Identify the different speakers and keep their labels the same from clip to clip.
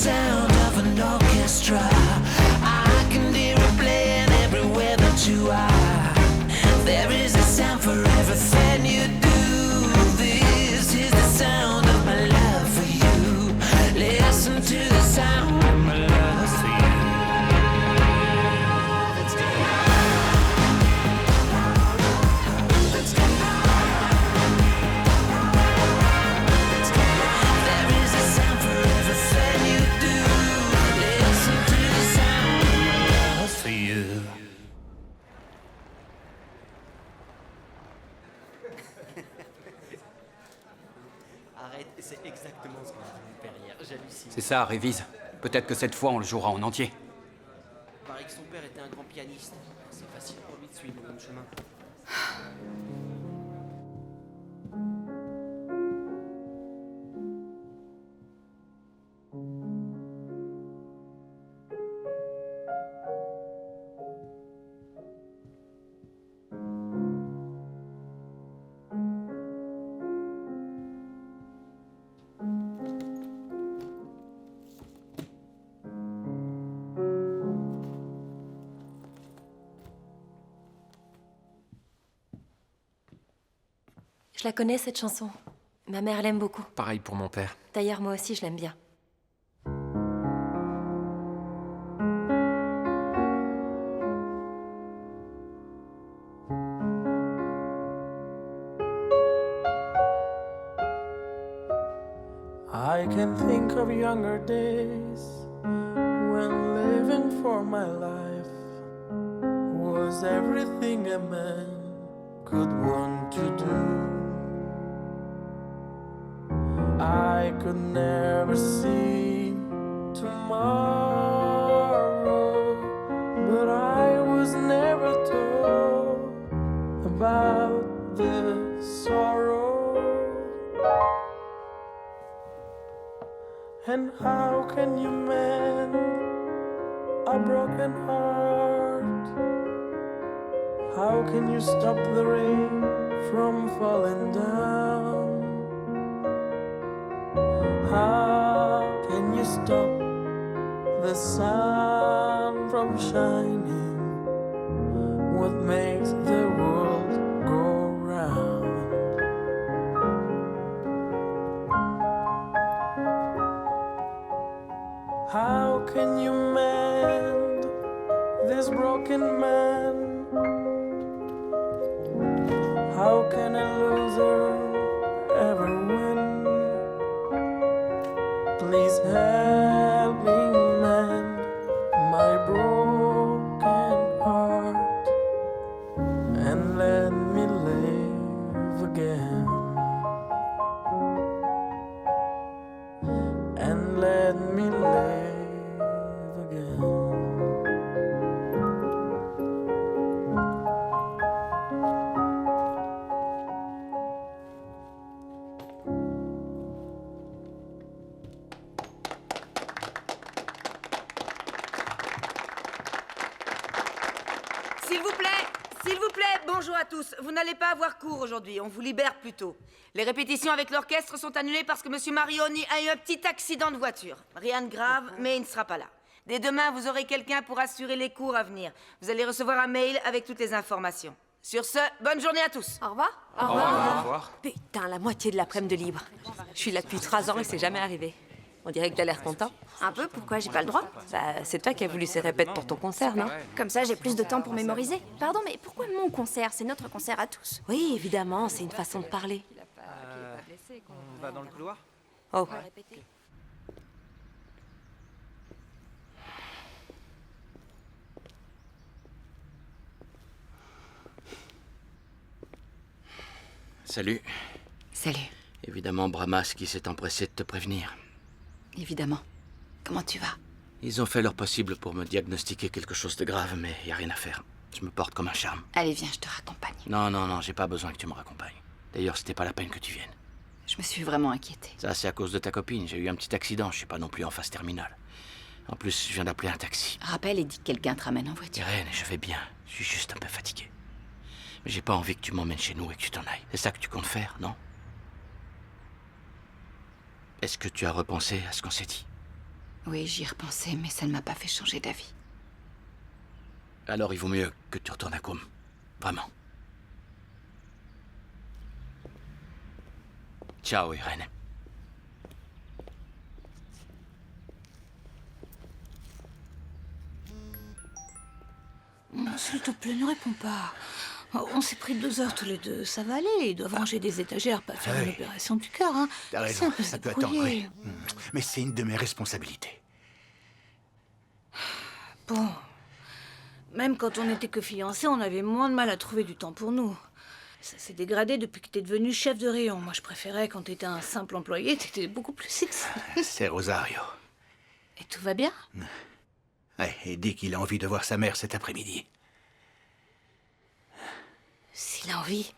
Speaker 1: sound of an orchestra. I can hear it playing everywhere that you are. There is a sound for everything you do. This is the sound of my love for you. Listen to the sound of my love for you. Let's go. Let's go. Let's go. There is a sound for everything you do. Listen to the sound of my love for you.
Speaker 2: Arrête, c'est exactement ce que je voulais faire hier, j'hallucine.
Speaker 3: C'est ça, révise. Peut-être que cette fois on le jouera en entier.
Speaker 2: Il paraît que son père était un grand pianiste. C'est facile pour lui de suivre le même chemin.
Speaker 4: Je la connais, cette chanson. Ma mère l'aime beaucoup.
Speaker 3: Pareil pour mon père.
Speaker 4: D'ailleurs, moi aussi, je l'aime bien.
Speaker 5: I can think of younger days when living for my life was everything a man could want to do. I could never see tomorrow, but I was never told about the sorrow. And how can you mend a broken heart? How can you stop the rain from falling down? How can you stop the sun from shining? What makes the world go round? How can you mend this broken man? How can a loser ever win? Please help me mend my broken heart and let me live again. And let me live again.
Speaker 6: S'il vous plaît, bonjour à tous. Vous n'allez pas avoir cours aujourd'hui, on vous libère plus tôt. Les répétitions avec l'orchestre sont annulées parce que Monsieur Marioni a eu un petit accident de voiture. Rien de grave, mais il ne sera pas là. Dès demain, vous aurez quelqu'un pour assurer les cours à venir. Vous allez recevoir un mail avec toutes les informations. Sur ce, bonne journée à tous.
Speaker 4: Au revoir.
Speaker 3: Au revoir.
Speaker 7: Putain, la moitié de l'après-midi de libre. Je suis là depuis 3 ans et c'est jamais arrivé. On dirait que t'as l'air content.
Speaker 4: Un peu, pourquoi j'ai pas le droit?
Speaker 7: Bah, c'est toi qui as voulu ces répètes pour ton concert, non?
Speaker 4: Comme ça, j'ai plus de temps pour mémoriser. Pardon, mais pourquoi mon concert? C'est notre concert à tous.
Speaker 7: Oui, évidemment, c'est une façon de parler.
Speaker 2: On va dans le couloir?
Speaker 7: Oh.
Speaker 8: Salut.
Speaker 7: Salut.
Speaker 8: Évidemment, Bramas qui s'est empressé de te prévenir.
Speaker 7: Évidemment. Comment tu vas?
Speaker 8: Ils ont fait leur possible pour me diagnostiquer quelque chose de grave, mais y a rien à faire. Je me porte comme un charme.
Speaker 7: Allez, viens, je te raccompagne.
Speaker 8: Non, j'ai pas besoin que tu me raccompagnes. D'ailleurs, c'était pas la peine que tu viennes.
Speaker 7: Je me suis vraiment inquiétée.
Speaker 8: Ça, c'est à cause de ta copine. J'ai eu un petit accident, je suis pas non plus en phase terminale. En plus, je viens d'appeler un taxi.
Speaker 7: Rappelle et dis que quelqu'un te ramène en voiture.
Speaker 8: Irène, je vais bien. Je suis juste un peu fatigué. Mais j'ai pas envie que tu m'emmènes chez nous et que tu t'en ailles. C'est ça que tu comptes faire, non? Est-ce que tu as repensé à ce qu'on s'est dit?
Speaker 9: Oui, j'y repensais, mais ça ne m'a pas fait changer d'avis.
Speaker 8: Alors il vaut mieux que tu retournes à Qom. Vraiment. Ciao, Irène.
Speaker 9: S'il te plaît, ne réponds pas. On s'est pris 2 heures tous les deux. Ça va aller. Ils doivent ranger des étagères, pas faire une opération du cœur, hein.
Speaker 10: T'as
Speaker 9: C'est un
Speaker 10: raison,
Speaker 9: peu
Speaker 10: ça peut
Speaker 9: débrouillé.
Speaker 10: attendre, oui. Mais c'est une de mes responsabilités.
Speaker 9: Bon. Même quand on n'était que fiancés, on avait moins de mal à trouver du temps pour nous. Ça s'est dégradé depuis que t'es devenu chef de rayon. Moi, je préférais quand t'étais un simple employé, t'étais beaucoup plus sexy.
Speaker 10: C'est Rosario.
Speaker 9: Et tout va bien?
Speaker 10: Ouais, et dit qu'il a envie de voir sa mère cet après-midi.
Speaker 9: S'il a envie,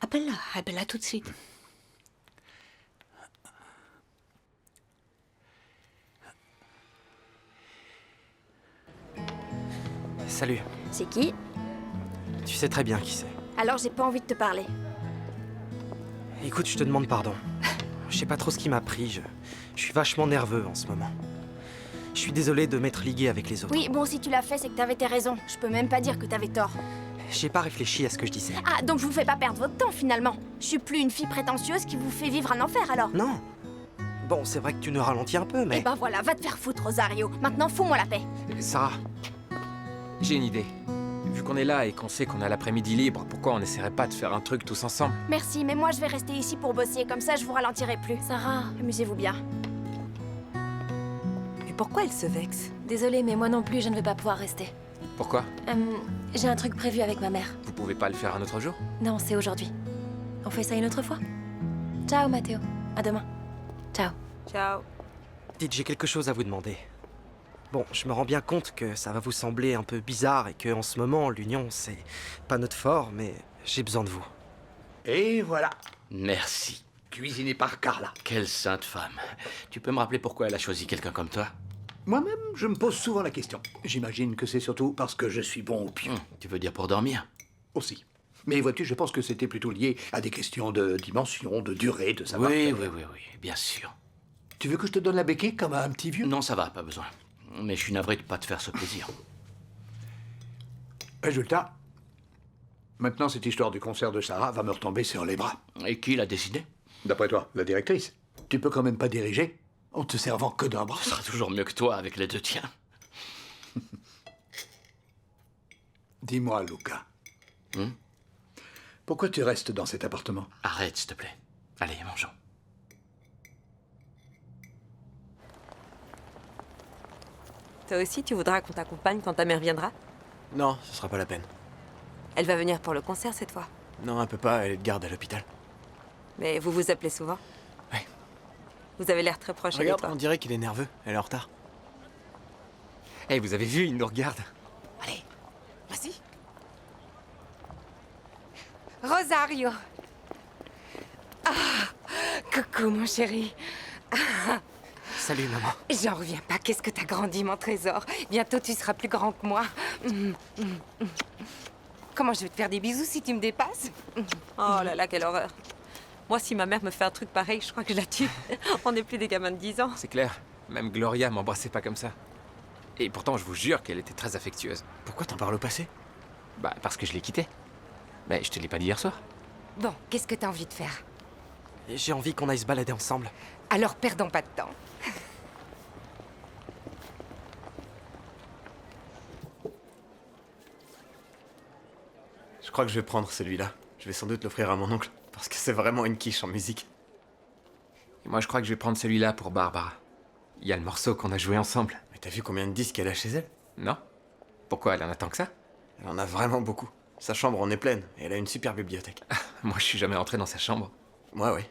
Speaker 9: appelle-la tout de suite.
Speaker 11: Salut.
Speaker 4: C'est qui?
Speaker 11: Tu sais très bien qui c'est.
Speaker 4: Alors j'ai pas envie de te parler.
Speaker 11: Écoute, je te demande pardon. Je sais pas trop ce qui m'a pris, je suis vachement nerveux en ce moment. Je suis désolé de m'être ligué avec les autres.
Speaker 4: Oui, bon, si tu l'as fait, c'est que t'avais tes raisons. Je peux même pas dire que t'avais tort.
Speaker 11: J'ai pas réfléchi à ce que je disais.
Speaker 4: Ah, donc je vous fais pas perdre votre temps, finalement. Je suis plus une fille prétentieuse qui vous fait vivre un enfer, alors.
Speaker 11: Non. Bon, c'est vrai que tu nous ralentis un peu, mais...
Speaker 4: Eh ben voilà, va te faire foutre, Rosario. Maintenant, fous-moi la paix.
Speaker 3: Sarah, j'ai une idée. Vu qu'on est là et qu'on sait qu'on a l'après-midi libre, pourquoi on n'essaierait pas de faire un truc tous ensemble?
Speaker 4: Merci, mais moi je vais rester ici pour bosser, comme ça je vous ralentirai plus. Sarah, amusez-vous bien.
Speaker 7: Mais pourquoi elle se vexe?
Speaker 12: Désolée, mais moi non plus, je ne vais pas pouvoir rester.
Speaker 3: Pourquoi?
Speaker 12: J'ai un truc prévu avec ma mère.
Speaker 3: Vous pouvez pas le faire un autre jour?
Speaker 12: Non, c'est aujourd'hui. On fait ça une autre fois? Ciao, Matteo. À demain. Ciao.
Speaker 7: Ciao.
Speaker 11: Dites, j'ai quelque chose à vous demander. Bon, je me rends bien compte que ça va vous sembler un peu bizarre et que en ce moment, l'union, c'est pas notre fort, mais j'ai besoin de vous.
Speaker 10: Et voilà.
Speaker 8: Merci.
Speaker 10: Cuisiné par Carla.
Speaker 8: Quelle sainte femme. Tu peux me rappeler pourquoi elle a choisi quelqu'un comme toi?
Speaker 10: Moi-même, je me pose souvent la question. J'imagine que c'est surtout parce que je suis bon au pieu.
Speaker 8: Tu veux dire pour dormir?
Speaker 10: Aussi. Mais vois-tu, je pense que c'était plutôt lié à des questions de dimension, de durée, de savoir...
Speaker 8: Oui, bien sûr.
Speaker 10: Tu veux que je te donne la béquille comme à un petit vieux?
Speaker 8: Non, ça va, pas besoin. Mais je suis navré de pas te faire ce plaisir.
Speaker 10: Résultat, maintenant cette histoire du concert de Sarah va me retomber sur les bras.
Speaker 8: Et qui l'a décidé?
Speaker 10: D'après toi, la directrice. Tu peux quand même pas diriger en te servant que d'un bras.
Speaker 8: Ce sera toujours mieux que toi avec les deux tiens.
Speaker 10: Dis-moi, Luca. Pourquoi tu restes dans cet appartement?
Speaker 8: Arrête, s'il te plaît. Allez, mangeons.
Speaker 7: Toi aussi, tu voudras qu'on t'accompagne quand ta mère viendra?
Speaker 11: Non, ce sera pas la peine.
Speaker 7: Elle va venir pour le concert cette fois.
Speaker 11: Non, elle peut pas, elle est de garde à l'hôpital.
Speaker 7: Mais vous vous appelez souvent?
Speaker 11: Ouais.
Speaker 7: Vous avez l'air très proche avec
Speaker 11: Regarde,
Speaker 7: toi.
Speaker 11: on dirait qu'il est nerveux, elle est en retard. Hey, vous avez vu, il nous regarde.
Speaker 7: Allez, vas-y. Rosario. Ah, coucou mon chéri. Ah,
Speaker 11: Salut, maman.
Speaker 7: j'en reviens pas, qu'est-ce que t'as grandi mon trésor. Bientôt tu seras plus grand que moi. Comment je vais te faire des bisous si tu me dépasses? Oh là là, quelle horreur. Moi, si ma mère me fait un truc pareil, je crois que je la tue. On n'est plus des gamins de 10 ans.
Speaker 3: C'est clair. Même Gloria m'embrassait pas comme ça. Et pourtant, je vous jure qu'elle était très affectueuse.
Speaker 11: Pourquoi t'en parles au passé?
Speaker 3: Bah, parce que je l'ai quittée. Mais je te l'ai pas dit hier soir.
Speaker 7: Bon, qu'est-ce que t'as envie de faire?
Speaker 11: J'ai envie qu'on aille se balader ensemble.
Speaker 7: Alors perdons pas de temps.
Speaker 13: Je crois que je vais prendre celui-là. Je vais sans doute l'offrir à mon oncle, parce que c'est vraiment une quiche en musique.
Speaker 3: Et moi, je crois que je vais prendre celui-là pour Barbara. Il y a le morceau qu'on a joué ensemble.
Speaker 13: Mais t'as vu combien de disques elle a chez elle?
Speaker 3: Non? Pourquoi elle en a tant que ça?
Speaker 13: Elle en a vraiment beaucoup. Sa chambre en est pleine, et elle a une super bibliothèque.
Speaker 3: Moi, je suis jamais entré dans sa chambre.
Speaker 13: Moi, oui.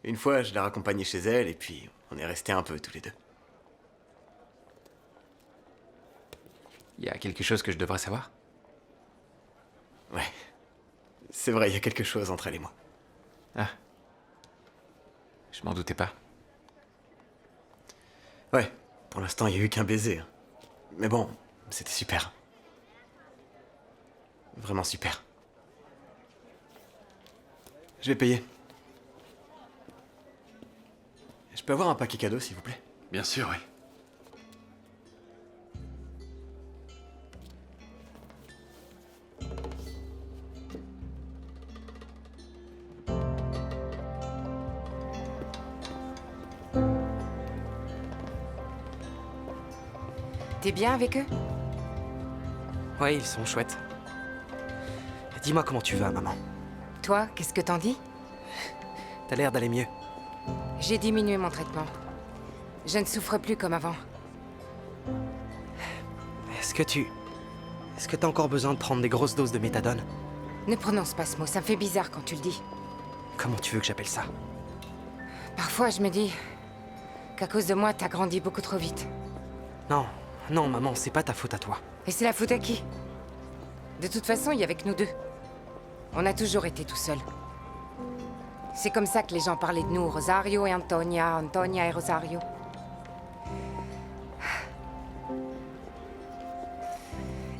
Speaker 13: Une fois, je l'ai raccompagnée chez elle, et puis on est restés un peu tous les deux.
Speaker 3: Il y a quelque chose que je devrais savoir?
Speaker 13: Ouais. C'est vrai, il y a quelque chose entre elle et moi.
Speaker 3: Ah. Je m'en doutais pas.
Speaker 13: Ouais, pour l'instant, il n'y a eu qu'un baiser. hein. Mais bon, c'était super. Vraiment super. Je vais payer. Je peux avoir un paquet cadeau, s'il vous plaît?
Speaker 14: Bien sûr, oui.
Speaker 7: T'es bien avec eux?
Speaker 11: Ouais, ils sont chouettes. Dis-moi comment tu vas, maman.
Speaker 7: Toi, qu'est-ce que t'en dis?
Speaker 11: T'as l'air d'aller mieux.
Speaker 7: J'ai diminué mon traitement. Je ne souffre plus comme avant.
Speaker 11: Est-ce que t'as encore besoin de prendre des grosses doses de méthadone?
Speaker 7: Ne prononce pas ce mot, ça me fait bizarre quand tu le dis.
Speaker 11: Comment tu veux que j'appelle ça?
Speaker 7: Parfois, je me dis qu'à cause de moi, t'as grandi beaucoup trop vite.
Speaker 11: Non, maman, c'est pas ta faute à toi.
Speaker 7: Et c'est la faute à qui? De toute façon, il y avait que nous deux. On a toujours été tout seuls. C'est comme ça que les gens parlaient de nous, Rosario et Antonia, Antonia et Rosario.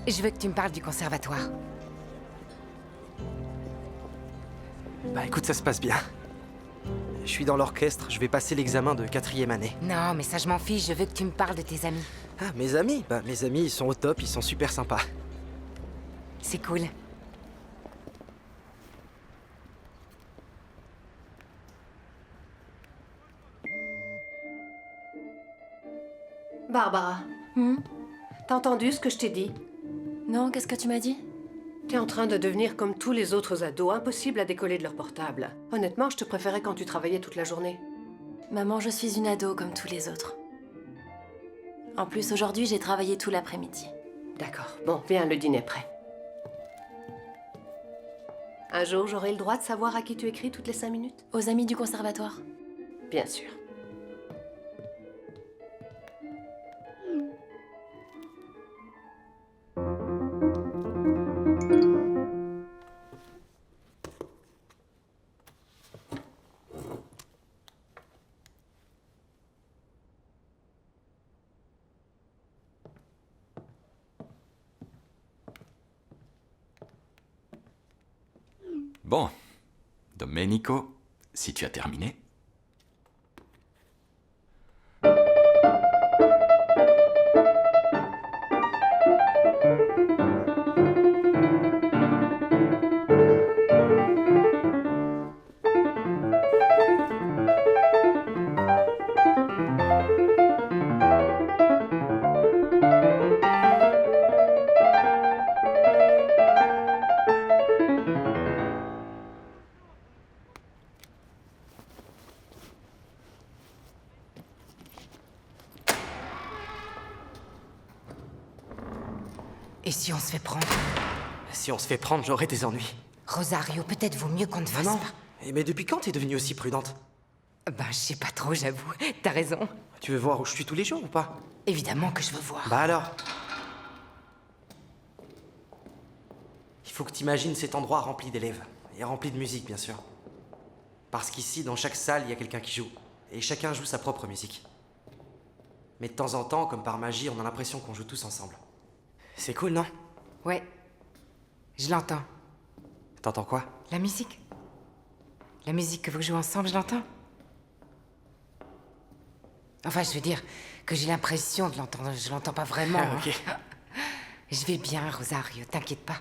Speaker 7: Je veux que tu me parles du conservatoire.
Speaker 11: Bah écoute, ça se passe bien. Je suis dans l'orchestre, je vais passer l'examen de 4e année.
Speaker 7: Non, mais ça je m'en fiche, je veux que tu me parles de tes amis.
Speaker 11: Ah, mes amis? Bah mes amis, ils sont au top, ils sont super sympas.
Speaker 7: C'est cool.
Speaker 15: Barbara, t'as entendu ce que je t'ai dit?
Speaker 12: Non, qu'est-ce que tu m'as dit?
Speaker 15: T'es en train de devenir comme tous les autres ados, impossible à décoller de leur portable. Honnêtement, je te préférais quand tu travaillais toute la journée.
Speaker 12: Maman, je suis une ado comme tous les autres. En plus, aujourd'hui, j'ai travaillé tout l'après-midi.
Speaker 15: D'accord. Bon, viens, le dîner est prêt. Un jour, j'aurai le droit de savoir à qui tu écris toutes les 5 minutes?
Speaker 12: Aux amis du conservatoire.
Speaker 15: Bien sûr.
Speaker 16: Bon, Domenico, si tu as terminé.
Speaker 7: Et si on se fait prendre?
Speaker 11: Si on se fait prendre, j'aurai des ennuis.
Speaker 7: Rosario, peut-être vaut mieux qu'on ne fasse
Speaker 11: Non.
Speaker 7: pas.
Speaker 11: Mais depuis quand t'es devenue aussi prudente?
Speaker 7: Ben, je sais pas trop, j'avoue. T'as raison.
Speaker 11: Tu veux voir où je suis tous les jours ou pas?
Speaker 7: Évidemment que je veux voir.
Speaker 11: Bah alors? Il faut que t'imagines cet endroit rempli d'élèves. Et rempli de musique, bien sûr. Parce qu'ici, dans chaque salle, il y a quelqu'un qui joue. Et chacun joue sa propre musique. Mais de temps en temps, comme par magie, on a l'impression qu'on joue tous ensemble. C'est cool, non?
Speaker 7: Ouais. Je l'entends.
Speaker 11: T'entends quoi?
Speaker 7: La musique. La musique que vous jouez ensemble, je l'entends. Enfin, je veux dire que j'ai l'impression de l'entendre. Je l'entends pas vraiment.
Speaker 11: Ah, ok.
Speaker 7: Je vais bien, Rosario, t'inquiète pas.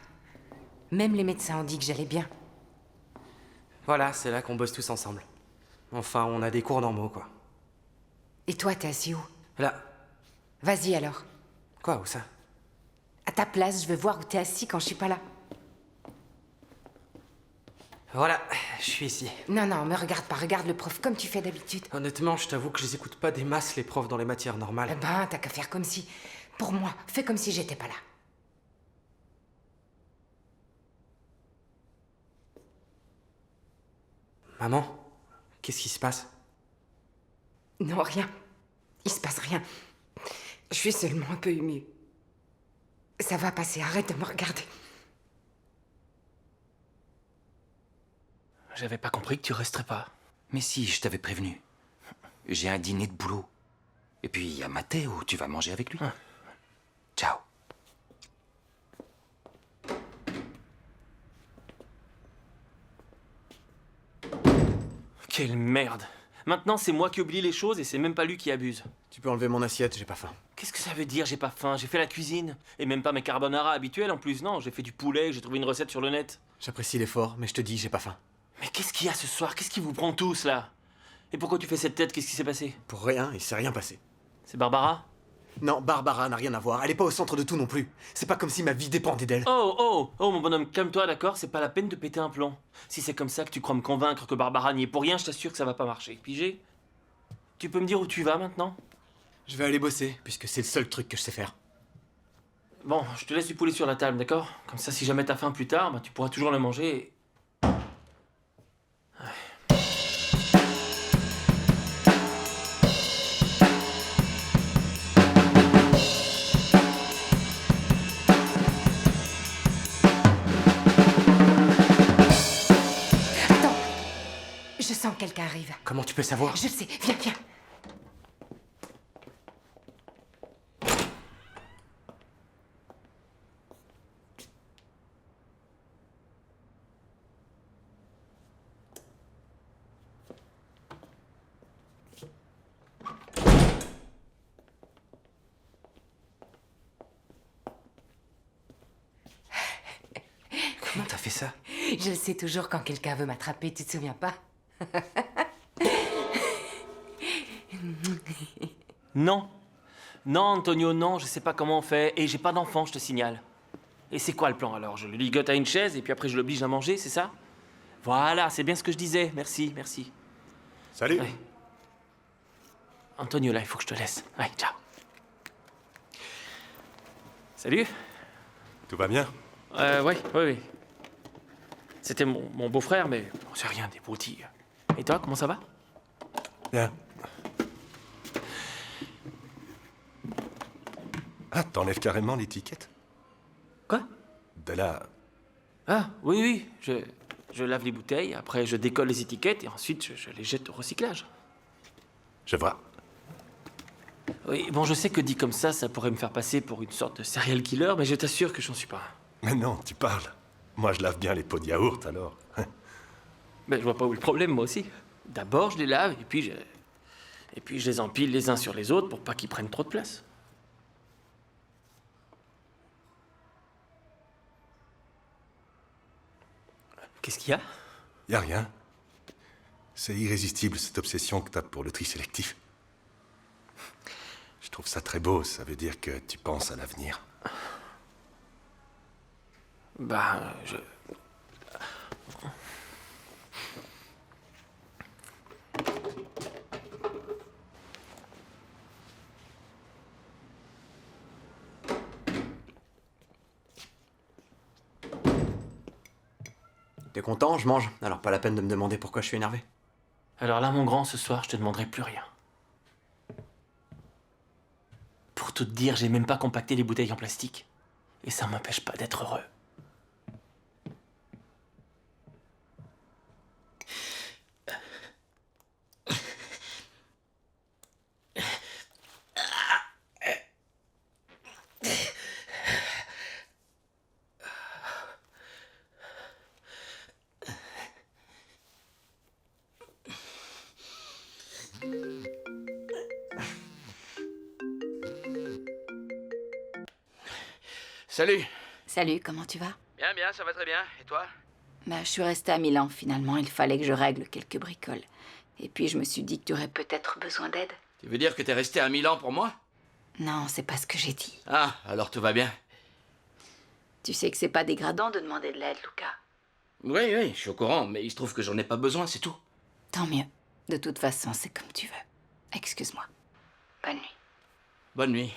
Speaker 7: Même les médecins ont dit que j'allais bien.
Speaker 11: Voilà, c'est là qu'on bosse tous ensemble. Enfin, on a des cours normaux, quoi.
Speaker 7: Et toi, t'es assis où?
Speaker 11: Là.
Speaker 7: Vas-y alors.
Speaker 11: Quoi, où ça?
Speaker 7: À ta place, je veux voir où t'es assis quand je suis pas là.
Speaker 11: Voilà, je suis ici.
Speaker 7: Non, non, me regarde pas, regarde le prof comme tu fais d'habitude.
Speaker 11: Honnêtement, je t'avoue que je les écoute pas des masses, les profs, dans les matières normales.
Speaker 7: Eh ben, t'as qu'à faire comme si... Pour moi, fais comme si j'étais pas là.
Speaker 11: Maman, qu'est-ce qui se passe?
Speaker 7: Non, rien. Il se passe rien. Je suis seulement un peu émue. Ça va passer, arrête de me regarder.
Speaker 16: J'avais pas compris que tu resterais pas. Mais si, je t'avais prévenu. J'ai un dîner de boulot. Et puis il y a Matteo, tu vas manger avec lui. Ciao.
Speaker 14: Quelle merde. Maintenant, c'est moi qui oublie les choses et c'est même pas lui qui abuse.
Speaker 13: Tu peux enlever mon assiette, j'ai pas faim.
Speaker 14: Qu'est-ce que ça veut dire, j'ai pas faim? J'ai fait la cuisine. Et même pas mes carbonara habituels en plus, non. J'ai fait du poulet, j'ai trouvé une recette sur le net.
Speaker 13: J'apprécie l'effort, mais je te dis, j'ai pas faim.
Speaker 14: Mais qu'est-ce qu'il y a ce soir? Qu'est-ce qui vous prend tous, là? Et pourquoi tu fais cette tête? Qu'est-ce qui s'est passé?
Speaker 13: Pour rien, il s'est rien passé.
Speaker 14: C'est Barbara?
Speaker 13: Non, Barbara n'a rien à voir. Elle est pas au centre de tout non plus. C'est pas comme si ma vie dépendait d'elle.
Speaker 14: Oh, mon bonhomme, calme-toi, d'accord? C'est pas la peine de péter un plomb. Si c'est comme ça que tu crois me convaincre que Barbara n'y est pour rien, je t'assure que ça va pas marcher. Pigé? Tu peux me dire où tu vas maintenant?
Speaker 13: Je vais aller bosser, puisque c'est le seul truc que je sais faire.
Speaker 14: Bon, je te laisse du poulet sur la table, d'accord? Comme ça, si jamais t'as faim plus tard, bah, tu pourras toujours le manger et...
Speaker 7: Je sens que quelqu'un arrive.
Speaker 13: Comment tu peux savoir?
Speaker 7: Je le sais. Viens, viens.
Speaker 11: Comment t'as fait ça?
Speaker 7: Je le sais toujours quand quelqu'un veut m'attraper, tu te souviens pas?
Speaker 14: Non. Non, Antonio, non, je sais pas comment on fait. Et j'ai pas d'enfant, je te signale. Et c'est quoi le plan alors? Je le ligote à une chaise et puis après je l'oblige à manger, c'est ça? Voilà, c'est bien ce que je disais. Merci, merci.
Speaker 17: Salut.
Speaker 14: Ouais. Antonio, là, il faut que je te laisse. Allez, ciao. Salut.
Speaker 17: Tout va bien?
Speaker 14: Oui. C'était mon beau-frère, mais on sait rien, des broutilles. Et toi, comment ça va?
Speaker 17: Bien. Ah, t'enlèves carrément l'étiquette?
Speaker 14: Quoi?
Speaker 17: De là...
Speaker 14: Ah, oui. Je lave les bouteilles, après je décolle les étiquettes et ensuite je les jette au recyclage.
Speaker 17: Je vois.
Speaker 14: Oui, bon, je sais que dit comme ça pourrait me faire passer pour une sorte de serial killer, mais je t'assure que j'en suis pas.
Speaker 17: Mais non, tu parles. Moi, je lave bien les pots de yaourt, alors.
Speaker 14: Ben, je vois pas où est le problème, moi aussi. D'abord, je les lave, et puis je les empile les uns sur les autres pour pas qu'ils prennent trop de place. Qu'est-ce qu'il y a?
Speaker 17: Y a rien. C'est irrésistible, cette obsession que t'as pour le tri sélectif. Je trouve ça très beau, ça veut dire que tu penses à l'avenir.
Speaker 14: Bah,
Speaker 11: T'es content? Je mange. Alors pas la peine de me demander pourquoi je suis énervé.
Speaker 14: Alors là, mon grand, ce soir, je te demanderai plus rien. Pour tout te dire, j'ai même pas compacté les bouteilles en plastique. Et ça m'empêche pas d'être heureux.
Speaker 8: Salut.
Speaker 18: Salut, comment tu vas?
Speaker 8: Bien, ça va très bien. Et toi?
Speaker 18: Bah, je suis restée à Milan, finalement. Il fallait que je règle quelques bricoles. Et puis, je me suis dit que tu aurais peut-être besoin d'aide.
Speaker 8: Tu veux dire que t'es resté à Milan pour moi?
Speaker 18: Non, c'est pas ce que j'ai dit.
Speaker 8: Ah, alors tout va bien.
Speaker 18: Tu sais que c'est pas dégradant de demander de l'aide, Luca.
Speaker 8: Oui, je suis au courant, mais il se trouve que j'en ai pas besoin, c'est tout.
Speaker 18: Tant mieux. De toute façon, c'est comme tu veux. Excuse-moi. Bonne nuit.
Speaker 8: Bonne nuit.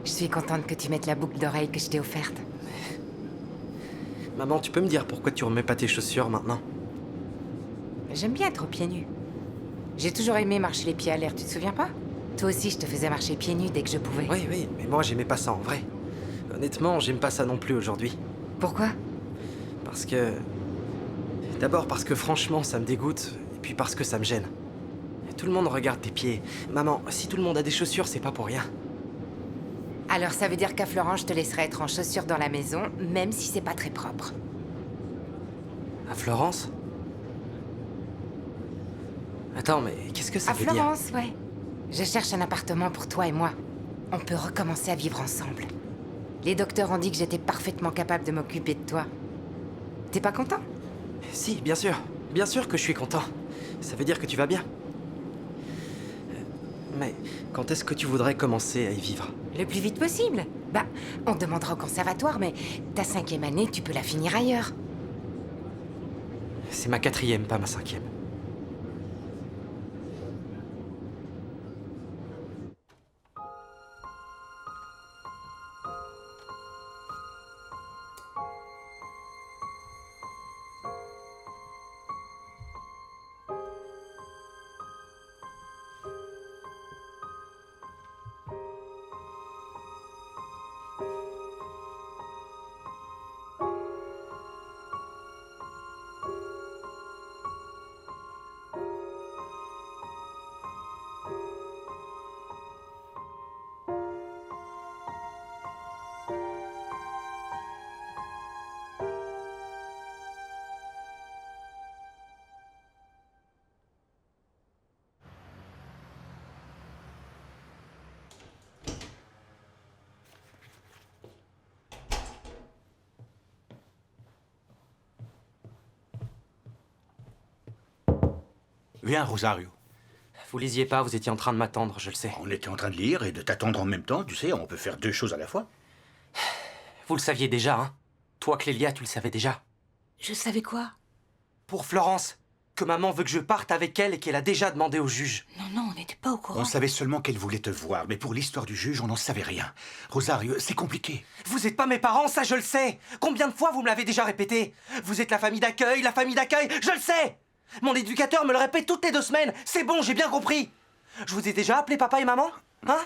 Speaker 7: Je suis contente que tu mettes la boucle d'oreille que je t'ai offerte.
Speaker 11: Maman, tu peux me dire pourquoi tu remets pas tes chaussures maintenant?
Speaker 7: J'aime bien être aux pieds nus. J'ai toujours aimé marcher les pieds à l'air, tu te souviens pas? Toi aussi, je te faisais marcher pieds nus dès que je pouvais.
Speaker 11: Oui, mais moi, j'aimais pas ça en vrai. Honnêtement, j'aime pas ça non plus aujourd'hui.
Speaker 7: Pourquoi?
Speaker 11: Parce que... D'abord parce que franchement, ça me dégoûte, et puis parce que ça me gêne. Tout le monde regarde tes pieds. Maman, si tout le monde a des chaussures, c'est pas pour rien.
Speaker 7: Alors ça veut dire qu'à Florence, je te laisserai être en chaussures dans la maison, même si c'est pas très propre.
Speaker 11: À Florence? Attends, mais qu'est-ce que ça
Speaker 7: À
Speaker 11: veut dire?
Speaker 7: Florence, ouais. Je cherche un appartement pour toi et moi. On peut recommencer à vivre ensemble. Les docteurs ont dit que j'étais parfaitement capable de m'occuper de toi. T'es pas content?
Speaker 11: Si, bien sûr. Bien sûr que je suis content. Ça veut dire que tu vas bien. Mais quand est-ce que tu voudrais commencer à y vivre?
Speaker 7: Le plus vite possible. Bah, on te demandera au conservatoire, mais ta 5e année, tu peux la finir ailleurs.
Speaker 11: C'est ma 4e, pas ma 5e.
Speaker 10: Viens, Rosario.
Speaker 11: Vous lisiez pas, vous étiez en train de m'attendre, je le sais.
Speaker 10: On était en train de lire et de t'attendre en même temps, tu sais, on peut faire 2 choses à la fois.
Speaker 11: Vous le saviez déjà, hein? Toi, Clélia, tu le savais déjà.
Speaker 9: Je savais quoi?
Speaker 11: Pour Florence, que maman veut que je parte avec elle et qu'elle a déjà demandé au juge.
Speaker 9: Non, on n'était pas au courant.
Speaker 10: On savait seulement qu'elle voulait te voir, mais pour l'histoire du juge, on n'en savait rien. Rosario, c'est compliqué.
Speaker 11: Vous êtes pas mes parents, ça je le sais. Combien de fois vous me l'avez déjà répété? Vous êtes la famille d'accueil, je le sais. Mon éducateur me le répète toutes les 2 semaines. C'est bon, j'ai bien compris. Je vous ai déjà appelé papa et maman? Hein?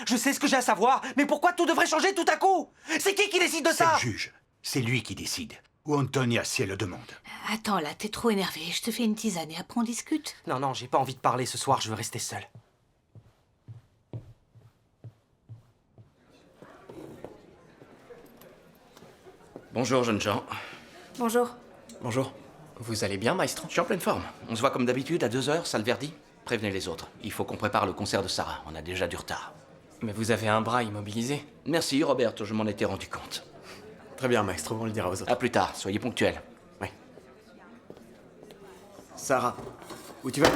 Speaker 11: Je sais ce que j'ai à savoir, mais pourquoi tout devrait changer tout à coup? C'est qui décide de ça?
Speaker 10: C'est le juge. C'est lui qui décide. Ou Antonia, si elle le demande.
Speaker 9: Attends, là, t'es trop énervé. Je te fais une tisane et après on discute.
Speaker 11: Non, j'ai pas envie de parler ce soir, je veux rester seul.
Speaker 8: Bonjour, jeunes gens.
Speaker 4: Bonjour.
Speaker 14: Bonjour. Vous allez bien, maestro?
Speaker 8: Je suis en pleine forme. On se voit comme d'habitude à 2h, salle Verdi. Prévenez les autres. Il faut qu'on prépare le concert de Sarah. On a déjà du retard.
Speaker 14: Mais vous avez un bras immobilisé.
Speaker 8: Merci, Robert. Je m'en étais rendu compte.
Speaker 13: Très bien, maestro, on le dira aux autres.
Speaker 8: À plus tard. Soyez ponctuels. Oui.
Speaker 13: Sarah, où tu vas?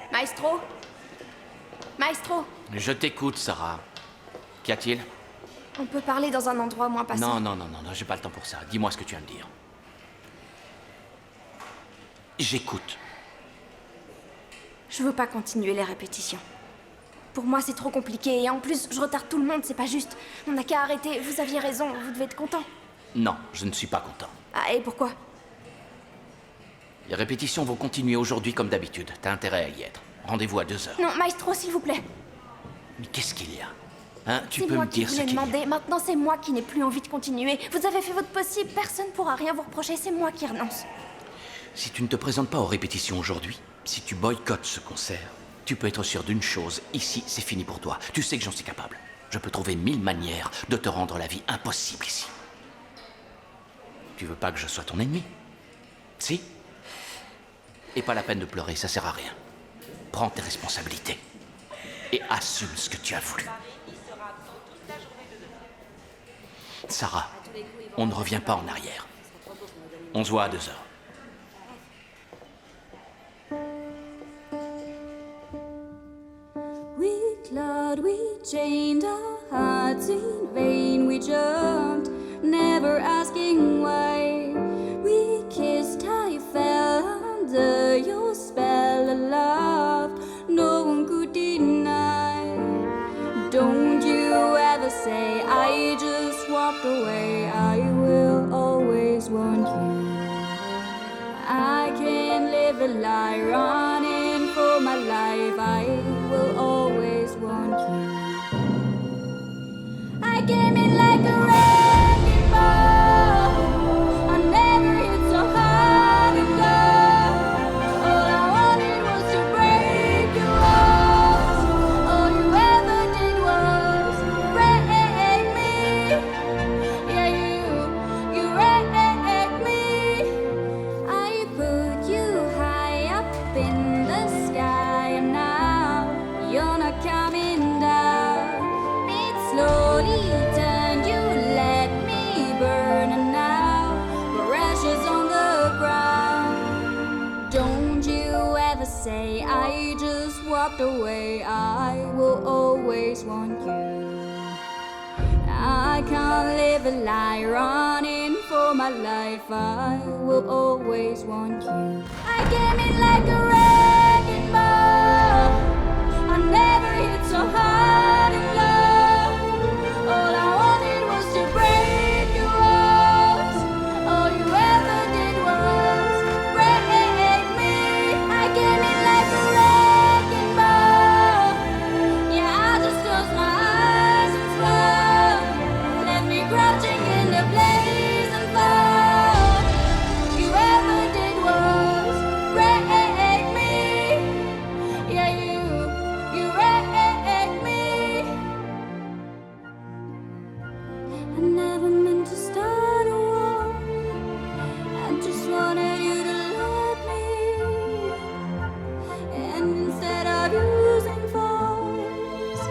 Speaker 4: Maestro? Maestro?
Speaker 8: Je t'écoute, Sarah. Qu'y a-t-il?
Speaker 4: On peut parler dans un endroit moins passant.
Speaker 8: Non, j'ai pas le temps pour ça. Dis-moi ce que tu viens de dire. J'écoute.
Speaker 4: Je veux pas continuer les répétitions. Pour moi, c'est trop compliqué et en plus, je retarde tout le monde, c'est pas juste. On n'a qu'à arrêter. Vous aviez raison, vous devez être content.
Speaker 8: Non, je ne suis pas content.
Speaker 4: Ah, et pourquoi?
Speaker 8: Les répétitions vont continuer aujourd'hui comme d'habitude. T'as intérêt à y être. Rendez-vous à 2h.
Speaker 4: Non, maestro, s'il vous plaît.
Speaker 8: Mais qu'est-ce qu'il y a? Hein, tu
Speaker 4: C'est
Speaker 8: peux
Speaker 4: moi
Speaker 8: me
Speaker 4: qui
Speaker 8: dire
Speaker 4: vous
Speaker 8: ce
Speaker 4: l'ai
Speaker 8: qu'il y a?
Speaker 4: demandé. Maintenant, c'est moi qui n'ai plus envie de continuer. Vous avez fait votre possible. Personne pourra rien vous reprocher. C'est moi qui renonce.
Speaker 8: Si tu ne te présentes pas aux répétitions aujourd'hui, si tu boycottes ce concert, tu peux être sûr d'une chose, ici, c'est fini pour toi. Tu sais que j'en suis capable. Je peux trouver 1000 manières de te rendre la vie impossible ici. Tu veux pas que je sois ton ennemi? Si? Et pas la peine de pleurer, ça sert à rien. Prends tes responsabilités. Et assume ce que tu as voulu. Sarah, on ne revient pas en arrière. On se voit à 2h.
Speaker 19: We clawed, we chained our hearts in vain. We jumped, never asking why. We kissed, I fell under your spell of love. No one could deny. Don't you ever say I just walked away. I will always want you. I can't live a lie running for my life. I will always want you. I came in like a wrecking ball. I never hit so hard before. All I wanted was to break say I just walked away, I will always want you. I can't live a lie running for my life, I will always want you. I came in like a wrecking ball, I never hit so hard in love. All I wanted was to break your walls, all you ever did was break me. I came in like a wrecking ball, yeah, I just closed my eyes and swore, left me crouching in the blazing fall. You ever did was break me, yeah, you wrecked me. I never meant to start a war, I just wanted you to let me, and instead of using force,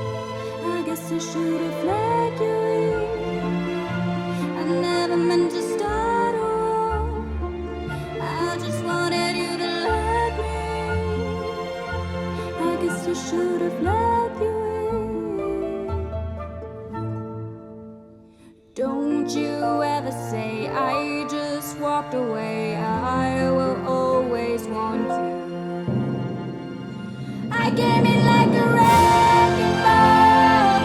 Speaker 19: I guess I should have let you in. I never meant to start a war, I just wanted you to let me, I guess I should have let you in. Don't you ever say I just walked away, I will always want you. I came in like a wrecking ball,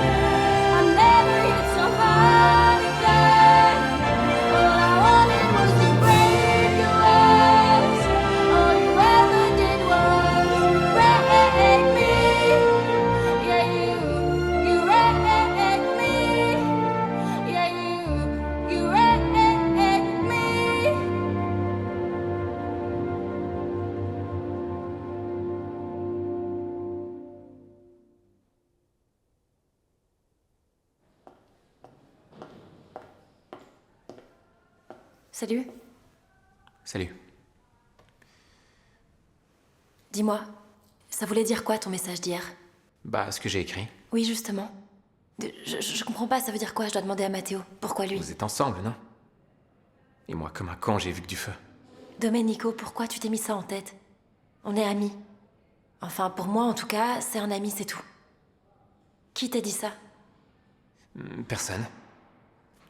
Speaker 19: I never hit so hard again. All I wanted was to break your walls, all you ever did was break me. Yeah, you wrecked me. Yeah, you wrecked me.
Speaker 12: Salut.
Speaker 3: Salut.
Speaker 12: Dis-moi, ça voulait dire quoi ton message d'hier?
Speaker 3: Bah, ce que j'ai écrit.
Speaker 12: Oui, justement. Je comprends pas, ça veut dire quoi? Je dois demander à Matteo. Pourquoi lui?
Speaker 3: Vous êtes ensemble, non? Et moi, comme un con, j'ai vu que du feu.
Speaker 12: Domenico, pourquoi tu t'es mis ça en tête? On est amis. Enfin, pour moi, en tout cas, c'est un ami, c'est tout. Qui t'a dit ça?
Speaker 3: Personne.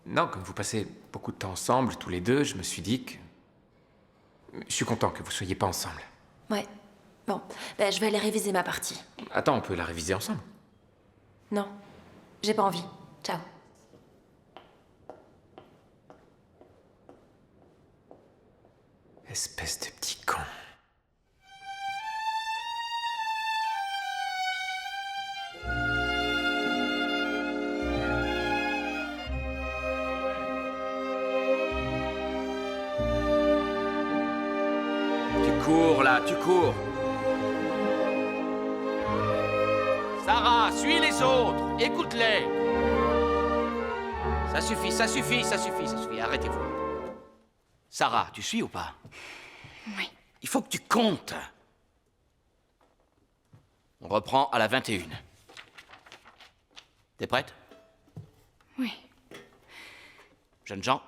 Speaker 3: Non, comme vous passez beaucoup de temps ensemble, tous les deux, je me suis dit que... Je suis content que vous soyez pas ensemble.
Speaker 12: Ouais. Bon, ben, je vais aller réviser ma partie.
Speaker 3: Attends, on peut la réviser ensemble.
Speaker 12: Non, j'ai pas envie. Ciao.
Speaker 3: Espèce de petit con.
Speaker 8: Tu cours là, tu cours. Sarah, suis les autres, écoute-les. Ça suffit, ça suffit, ça suffit, ça suffit, arrêtez-vous. Sarah, tu suis ou pas?
Speaker 18: Oui.
Speaker 8: Il faut que tu comptes. On reprend à la 21. T'es prête?
Speaker 18: Oui.
Speaker 8: Jeunes gens.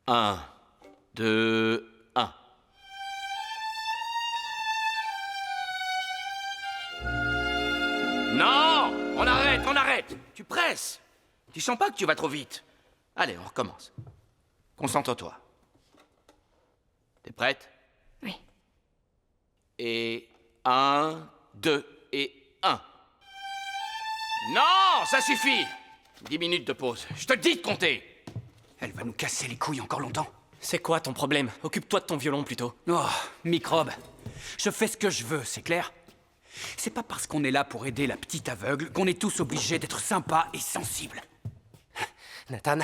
Speaker 8: 1, 2, 1. Non! On arrête, on arrête! Tu presses! Tu sens pas que tu vas trop vite? Allez, on recommence. Concentre-toi. T'es prête?
Speaker 18: Oui.
Speaker 8: Et 1, 2 et 1. Non! Ça suffit! 10 minutes de pause. Je te dis de compter!
Speaker 20: Elle va nous casser les couilles encore longtemps.
Speaker 11: C'est quoi ton problème? Occupe-toi de ton violon plutôt.
Speaker 20: Oh, microbe. Je fais ce que je veux, c'est clair? C'est pas parce qu'on est là pour aider la petite aveugle qu'on est tous obligés d'être sympas et sensibles.
Speaker 11: Nathan.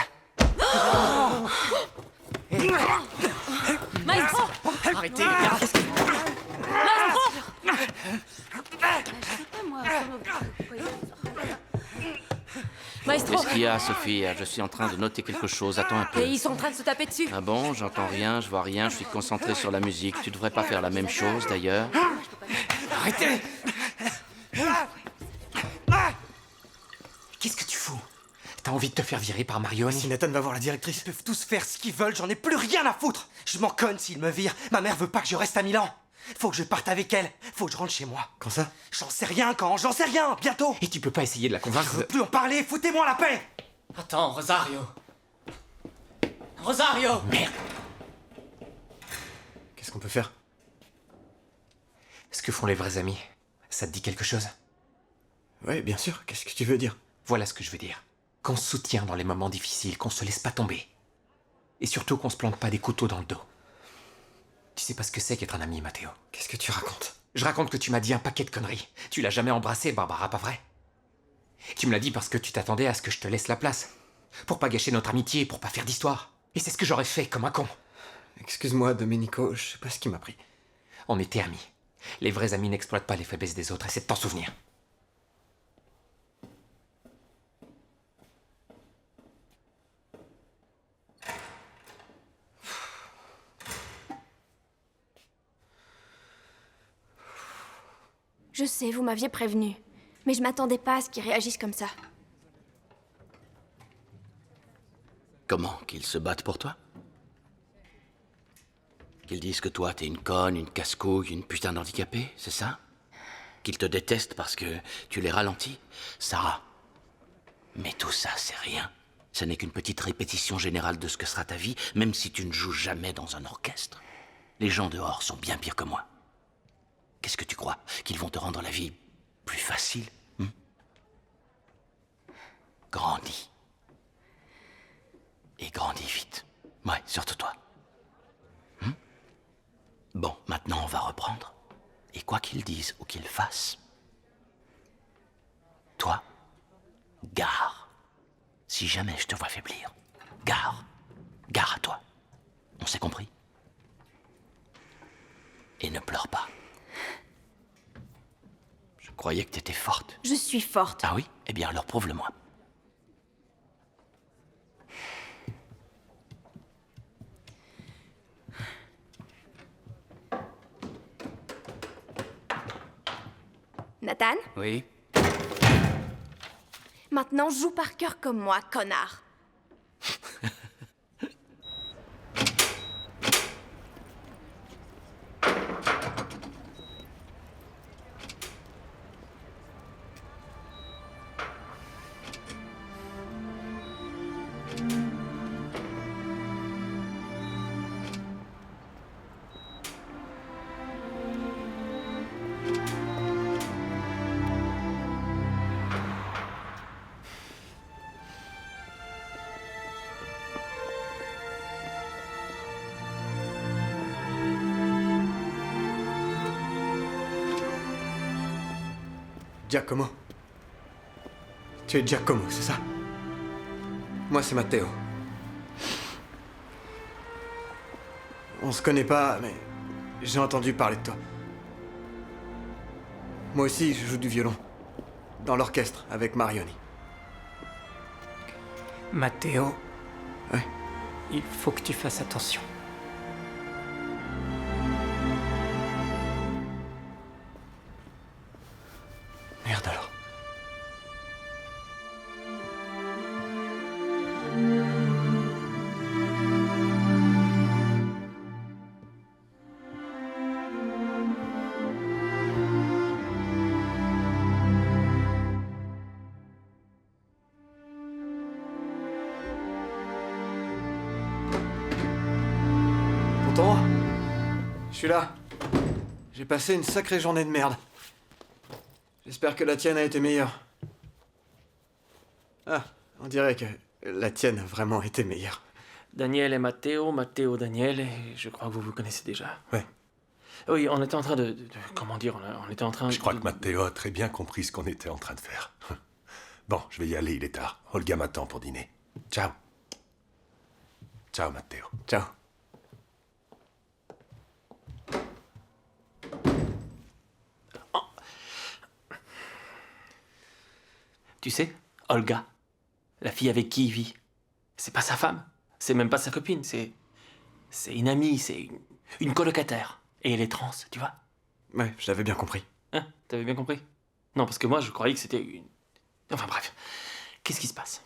Speaker 9: Maestro!
Speaker 20: Arrêtez, les gars!
Speaker 9: Maestro!
Speaker 8: Qu'est-ce qu'il y a, Sophie? Je suis en train de noter quelque chose. Attends un peu.
Speaker 9: Et ils sont en train de se taper dessus.
Speaker 8: Ah bon? J'entends rien, je vois rien, je suis concentré sur la musique. Tu devrais pas faire la même chose, d'ailleurs.
Speaker 20: Arrêtez! Qu'est-ce que tu fous?
Speaker 3: T'as envie de te faire virer par Marioni?
Speaker 11: Si Nathan va voir la directrice...
Speaker 20: Ils peuvent tous faire ce qu'ils veulent, j'en ai plus rien à foutre. Je m'en conne s'ils me virent. Ma mère veut pas que je reste à Milan. Faut que je parte avec elle. Faut que je rentre chez moi.
Speaker 11: Quand ça?
Speaker 20: J'en sais rien quand, j'en sais rien, bientôt.
Speaker 3: Et tu peux pas essayer de la convaincre
Speaker 20: Je veux plus en parler, foutez-moi la paix.
Speaker 2: Attends, Rosario. Rosario!
Speaker 3: Merde!
Speaker 11: Qu'est-ce qu'on peut faire?
Speaker 3: Ce que font les vrais amis, ça te dit quelque chose?
Speaker 11: Ouais, bien sûr. Qu'est-ce que tu veux dire?
Speaker 3: Voilà ce que je veux dire. Qu'on se soutient dans les moments difficiles, qu'on se laisse pas tomber. Et surtout qu'on se plante pas des couteaux dans le dos. Tu sais pas ce que c'est qu'être un ami, Matteo.
Speaker 11: Qu'est-ce que tu racontes?
Speaker 3: Je raconte que tu m'as dit un paquet de conneries. Tu l'as jamais embrassé, Barbara, pas vrai? Tu me l'as dit parce que tu t'attendais à ce que je te laisse la place. Pour pas gâcher notre amitié, pour pas faire d'histoire. Et c'est ce que j'aurais fait, comme un con.
Speaker 11: Excuse-moi, Domenico, je sais pas ce qui m'a pris.
Speaker 3: On était amis. Les vrais amis n'exploitent pas les faiblesses des autres, essaie de t'en souvenir.
Speaker 4: Je sais, vous m'aviez prévenu. Mais je m'attendais pas à ce qu'ils réagissent comme ça.
Speaker 8: Comment? Qu'ils se battent pour toi? Qu'ils disent que toi, t'es une conne, une casse-couille, une putain d'handicapée, c'est ça? Qu'ils te détestent parce que tu les ralentis? Sarah. Mais tout ça, c'est rien. Ce n'est qu'une petite répétition générale de ce que sera ta vie, même si tu ne joues jamais dans un orchestre. Les gens dehors sont bien pires que moi. Qu'est-ce que tu crois? Qu'ils vont te rendre la vie plus facile? Grandis. Et grandis vite. Ouais, surtout toi. Bon, maintenant on va reprendre. Et quoi qu'ils disent ou qu'ils fassent, toi, gare. Si jamais je te vois faiblir, gare. Gare à toi. On s'est compris? Et ne pleure pas. Je croyais que t'étais forte.
Speaker 4: Je suis forte.
Speaker 8: Ah oui? Eh bien alors prouve-le-moi.
Speaker 4: Nathan?
Speaker 20: Oui?
Speaker 4: Maintenant, joue par cœur comme moi, connard.
Speaker 11: Giacomo. Tu es Giacomo, c'est ça? Moi, c'est Matteo. On se connaît pas, mais j'ai entendu parler de toi. Moi aussi, je joue du violon. Dans l'orchestre, avec Marioni.
Speaker 3: Matteo.
Speaker 11: Ouais.
Speaker 3: Il faut que tu fasses attention.
Speaker 11: Merde alors. Tonton, je suis là. J'ai passé une sacrée journée de merde. J'espère que la tienne a été meilleure. Ah, on dirait que la tienne a vraiment été meilleure.
Speaker 14: Daniel et Matteo, Matteo, Daniel, et je crois que vous vous connaissez déjà.
Speaker 17: Ouais.
Speaker 14: Oui, on était en train comment dire, on était en train
Speaker 17: Je crois que Matteo a très bien compris ce qu'on était en train de faire. Bon, je vais y aller, il est tard. Olga m'attend pour dîner. Ciao. Ciao, Matteo.
Speaker 11: Ciao.
Speaker 14: Tu sais, Olga, la fille avec qui il vit, c'est pas sa femme, c'est même pas sa copine, c'est une amie, c'est une colocataire. Et elle est trans, tu vois?
Speaker 11: Ouais, je l'avais bien compris.
Speaker 14: Hein? T'avais bien compris? Non, parce que moi, je croyais que c'était une... Enfin bref, qu'est-ce qui se passe?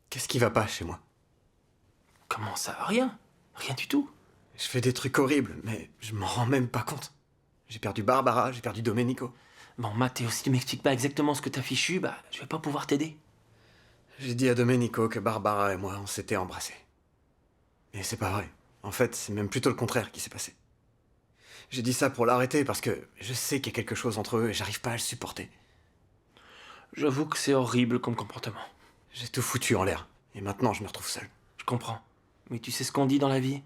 Speaker 13: Qu'est-ce qui va pas chez moi?
Speaker 14: Comment ça? Rien. Rien du tout.
Speaker 13: Je fais des trucs horribles, mais je m'en rends même pas compte. J'ai perdu Barbara, j'ai perdu Domenico.
Speaker 14: Bon, Matteo, si tu m'expliques pas exactement ce que t'as fichu, bah, je vais pas pouvoir t'aider.
Speaker 13: J'ai dit à Domenico que Barbara et moi, on s'était embrassés. Et c'est pas vrai. En fait, c'est même plutôt le contraire qui s'est passé. J'ai dit ça pour l'arrêter parce que je sais qu'il y a quelque chose entre eux et j'arrive pas à le supporter.
Speaker 14: J'avoue que c'est horrible comme comportement.
Speaker 13: J'ai tout foutu en l'air. Et maintenant, je me retrouve seul.
Speaker 14: Je comprends. Mais tu sais ce qu'on dit dans la vie?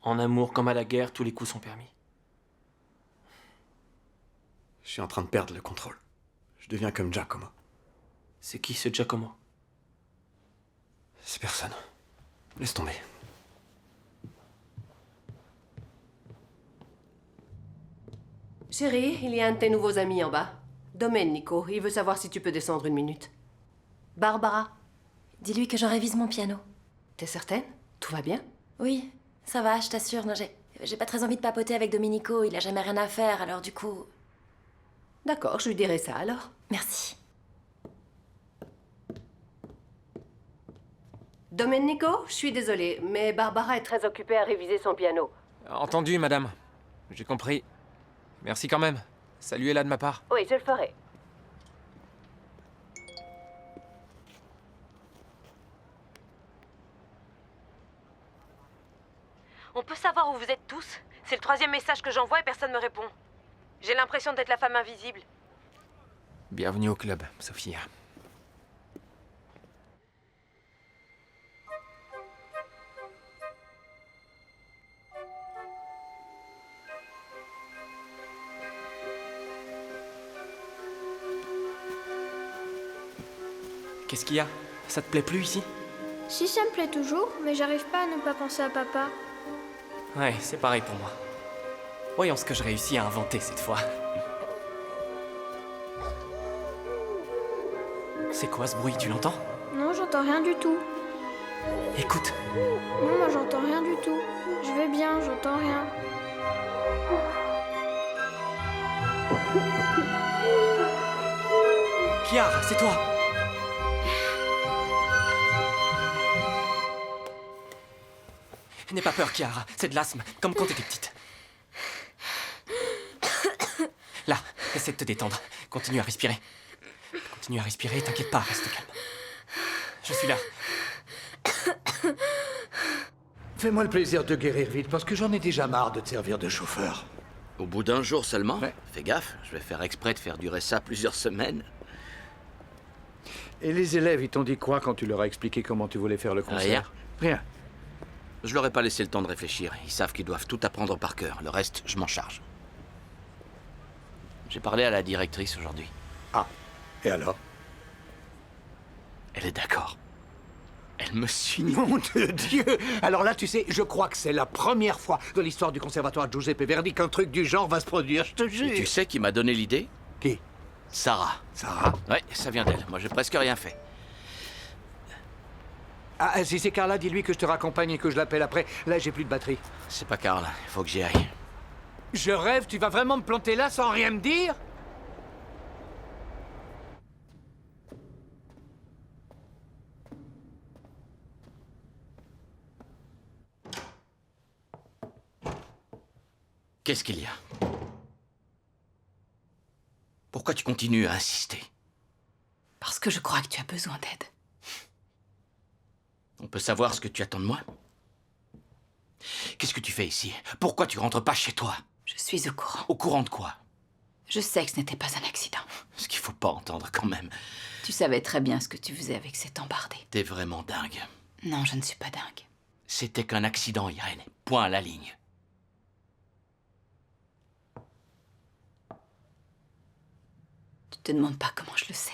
Speaker 14: En amour comme à la guerre, tous les coups sont permis.
Speaker 13: Je suis en train de perdre le contrôle. Je deviens comme Giacomo.
Speaker 14: C'est qui ce Giacomo?
Speaker 13: C'est personne. Laisse tomber.
Speaker 15: Chérie, il y a un de tes nouveaux amis en bas. Domenico, il veut savoir si tu peux descendre une minute. Barbara.
Speaker 12: Dis-lui que je révise mon piano.
Speaker 15: T'es certaine? Tout va bien?
Speaker 12: Oui, ça va, je t'assure. Non, j'ai pas très envie de papoter avec Domenico, il a jamais rien à faire, alors du coup...
Speaker 15: D'accord, je lui dirai ça alors.
Speaker 12: Merci.
Speaker 15: Domenico, je suis désolée, mais Barbara est très occupée à réviser son piano.
Speaker 3: Entendu, madame. J'ai compris. Merci quand même. Saluez-la de ma part.
Speaker 15: Oui, je le ferai.
Speaker 21: On peut savoir où vous êtes tous? C'est le 3e message que j'envoie et personne me répond. J'ai l'impression d'être la femme invisible.
Speaker 3: Bienvenue au club, Sophia. Qu'est-ce qu'il y a? Ça te plaît plus ici?
Speaker 4: Si, ça me plaît toujours, mais j'arrive pas à ne pas penser à papa.
Speaker 20: Ouais, c'est pareil pour moi. Voyons ce que je réussis à inventer cette fois. C'est quoi ce bruit, tu l'entends?
Speaker 4: Non, j'entends rien du tout.
Speaker 20: Écoute.
Speaker 4: Non, moi j'entends rien du tout. Je vais bien, j'entends rien.
Speaker 20: Chiara, c'est toi! N'aie pas peur, Chiara. C'est de l'asthme, comme quand t'étais petite. Là, essaie de te détendre. Continue à respirer. Continue à respirer, t'inquiète pas, reste calme. Je suis là.
Speaker 10: Fais-moi le plaisir de guérir vite, parce que j'en ai déjà marre de te servir de chauffeur.
Speaker 8: Au bout d'un jour seulement? Fais gaffe, je vais faire exprès de faire durer ça plusieurs semaines.
Speaker 10: Et les élèves, ils t'ont dit quoi quand tu leur as expliqué comment tu voulais faire le concert? Rien.
Speaker 8: Je leur ai pas laissé le temps de réfléchir. Ils savent qu'ils doivent tout apprendre par cœur. Le reste, je m'en charge. J'ai parlé à la directrice aujourd'hui.
Speaker 10: Ah, et alors?
Speaker 8: Elle est d'accord. Elle me suit.
Speaker 10: Nom de Dieu! Alors là, tu sais, je crois que c'est la première fois dans l'histoire du conservatoire Giuseppe Verdi qu'un truc du genre va se produire, je te jure.
Speaker 8: Et tu sais qui m'a donné l'idée?
Speaker 10: Qui?
Speaker 8: Sarah.
Speaker 10: Sarah?
Speaker 8: Ouais, ça vient d'elle. Moi, j'ai presque rien fait.
Speaker 10: Ah, si c'est Carla, dis-lui que je te raccompagne et que je l'appelle après. Là, j'ai plus de batterie.
Speaker 8: C'est pas Carla, il faut que j'y aille.
Speaker 10: Je rêve, tu vas vraiment me planter là sans rien me dire?
Speaker 8: Qu'est-ce qu'il y a? Pourquoi tu continues à insister?
Speaker 18: Parce que je crois que tu as besoin d'aide.
Speaker 8: On peut savoir ce que tu attends de moi? Qu'est-ce que tu fais ici? Pourquoi tu rentres pas chez toi?
Speaker 18: Je suis au courant.
Speaker 8: Au courant de quoi?
Speaker 18: Je sais que ce n'était pas un accident.
Speaker 8: Ce qu'il faut pas entendre quand même.
Speaker 18: Tu savais très bien ce que tu faisais avec cet embardé.
Speaker 8: T'es vraiment dingue.
Speaker 18: Non, je ne suis pas dingue.
Speaker 8: C'était qu'un accident, Irène. Point à la ligne.
Speaker 18: Tu te demandes pas comment je le sais.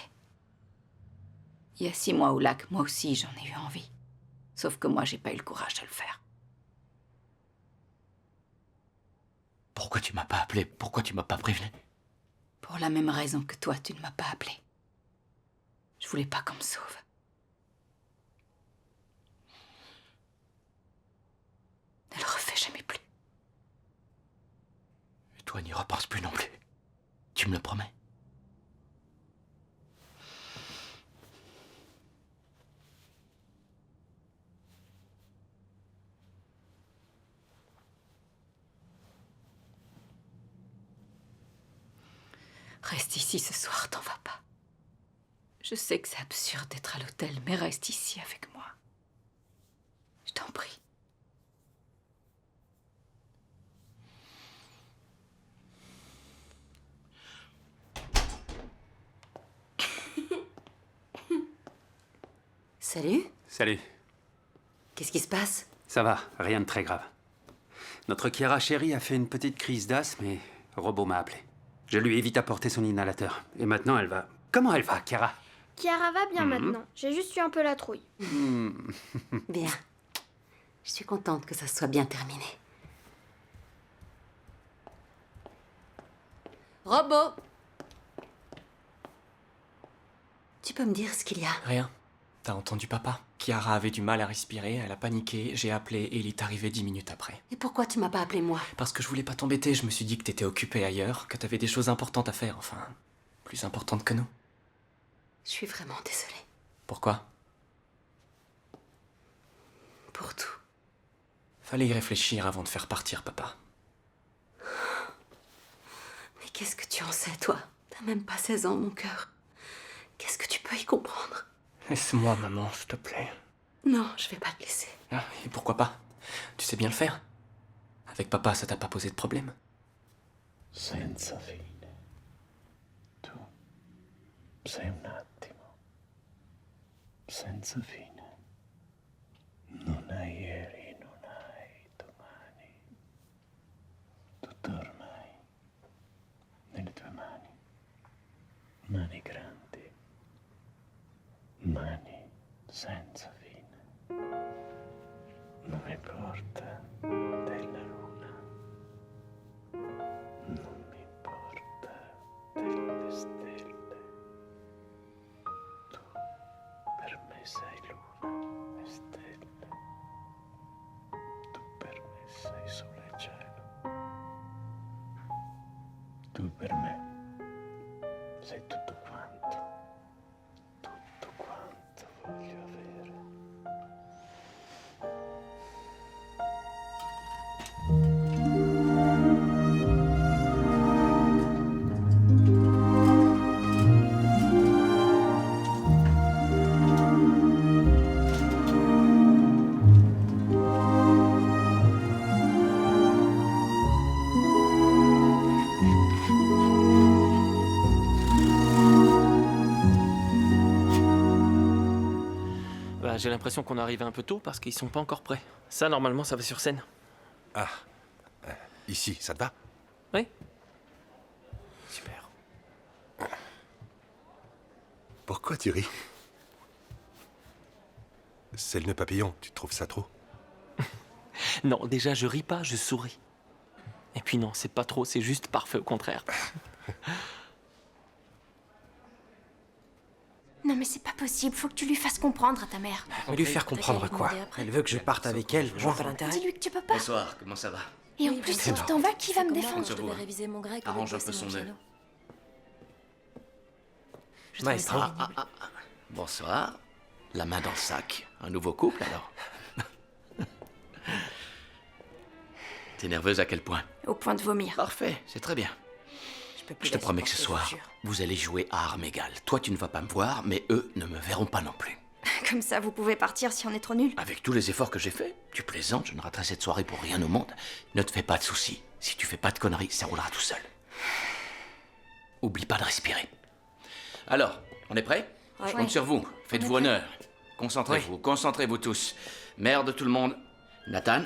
Speaker 18: Il y a 6 mois au lac, moi aussi j'en ai eu envie. Sauf que moi, j'ai pas eu le courage de le faire.
Speaker 8: Pourquoi tu m'as pas appelé? Pourquoi tu m'as pas prévenu?
Speaker 18: Pour la même raison que toi, tu ne m'as pas appelé. Je voulais pas qu'on me sauve. Ne le refais jamais plus.
Speaker 8: Et toi, n'y repense plus non plus. Tu me le promets?
Speaker 18: Reste ici ce soir, t'en vas pas. Je sais que c'est absurde d'être à l'hôtel, mais reste ici avec moi. Je t'en prie.
Speaker 1: Salut.
Speaker 22: Salut.
Speaker 1: Qu'est-ce qui se passe?
Speaker 22: Ça va, rien de très grave. Notre Kiara chérie a fait une petite crise d'asthme et Robot m'a appelé. Je lui ai vite apporté son inhalateur. Et maintenant, elle va... Comment elle va, Kiara?
Speaker 23: Kiara va bien maintenant. J'ai juste eu un peu la trouille.
Speaker 1: Bien. Je suis contente que ça soit bien terminé. Robot! Tu peux me dire ce qu'il y a?
Speaker 2: Rien. T'as entendu papa? Kiara avait du mal à respirer, elle a paniqué, j'ai appelé et il est arrivé 10 minutes après.
Speaker 1: Et pourquoi tu m'as pas appelé moi?
Speaker 2: Parce que je voulais pas t'embêter, je me suis dit que t'étais occupé ailleurs, que t'avais des choses importantes à faire, enfin, plus importantes que nous.
Speaker 1: Je suis vraiment désolée.
Speaker 2: Pourquoi?
Speaker 1: Pour tout.
Speaker 2: Fallait y réfléchir avant de faire partir papa.
Speaker 1: Mais qu'est-ce que tu en sais, toi? T'as même pas 16 ans, mon cœur. Qu'est-ce que tu peux y comprendre?
Speaker 2: Laisse-moi, maman, s'il te plaît.
Speaker 1: Non, je vais pas te laisser.
Speaker 2: Ah, et pourquoi pas? Tu sais bien le faire. Avec papa, ça t'a pas posé de problème.
Speaker 5: Senza fine. Tu sei un attimo. Senza fine. Non hai ieri, non hai domani. Tutto ormai nelle tue mani. Mani grandi. Mani senza fine. Non mi importa della luna. Non mi importa delle stelle. Tu per me sei luna e stelle. Tu per me sei sole e cielo. Tu per me sei tutto quanto. Tutto quanto voglio avere.
Speaker 14: J'ai l'impression qu'on est arrivé un peu tôt parce qu'ils sont pas encore prêts. Ça, normalement, ça va sur scène.
Speaker 17: Ah, ici, ça te va?
Speaker 14: Oui.
Speaker 2: Super.
Speaker 17: Pourquoi tu ris? C'est le nœud papillon, tu trouves ça trop?
Speaker 14: Non, déjà, je ris pas, je souris. Et puis non, c'est pas trop, c'est juste parfait au contraire.
Speaker 4: Non mais c'est pas possible, faut que tu lui fasses comprendre à ta mère.
Speaker 11: Mais lui faire comprendre quoi? Elle veut que je parte avec elle, je vois pas l'intérêt.
Speaker 4: Dis-lui que tu peux pas.
Speaker 8: Bonsoir, comment ça va?
Speaker 4: Et en plus, si tu t'en vas, qui va me défendre?
Speaker 8: Je devais
Speaker 12: réviser mon grec.
Speaker 8: Arrange un peu son nœud.
Speaker 11: Maestro.
Speaker 8: Bonsoir. La main dans le sac. Un nouveau couple, alors? T'es nerveuse à quel point?
Speaker 4: Au point de vomir.
Speaker 8: Parfait, c'est très bien. Je te promets que ce soir, vous allez jouer à armes égales. Toi, tu ne vas pas me voir, mais eux ne me verront pas non plus.
Speaker 4: Comme ça, vous pouvez partir si on est trop nul.
Speaker 8: Avec tous les efforts que j'ai faits, tu plaisantes, je ne raterai cette soirée pour rien au monde. Ne te fais pas de soucis. Si tu fais pas de conneries, ça roulera tout seul. Oublie pas de respirer. Alors, on est prêts?
Speaker 4: Ouais.
Speaker 8: Je compte sur vous. Faites-vous honneur. Concentrez-vous, concentrez-vous tous. Merde tout le monde. Nathan,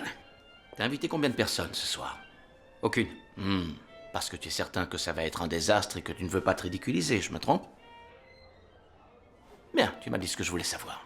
Speaker 8: t'as invité combien de personnes ce soir?
Speaker 11: Aucune.
Speaker 8: Parce que tu es certain que ça va être un désastre et que tu ne veux pas te ridiculiser, je me trompe? Bien, tu m'as dit ce que je voulais savoir.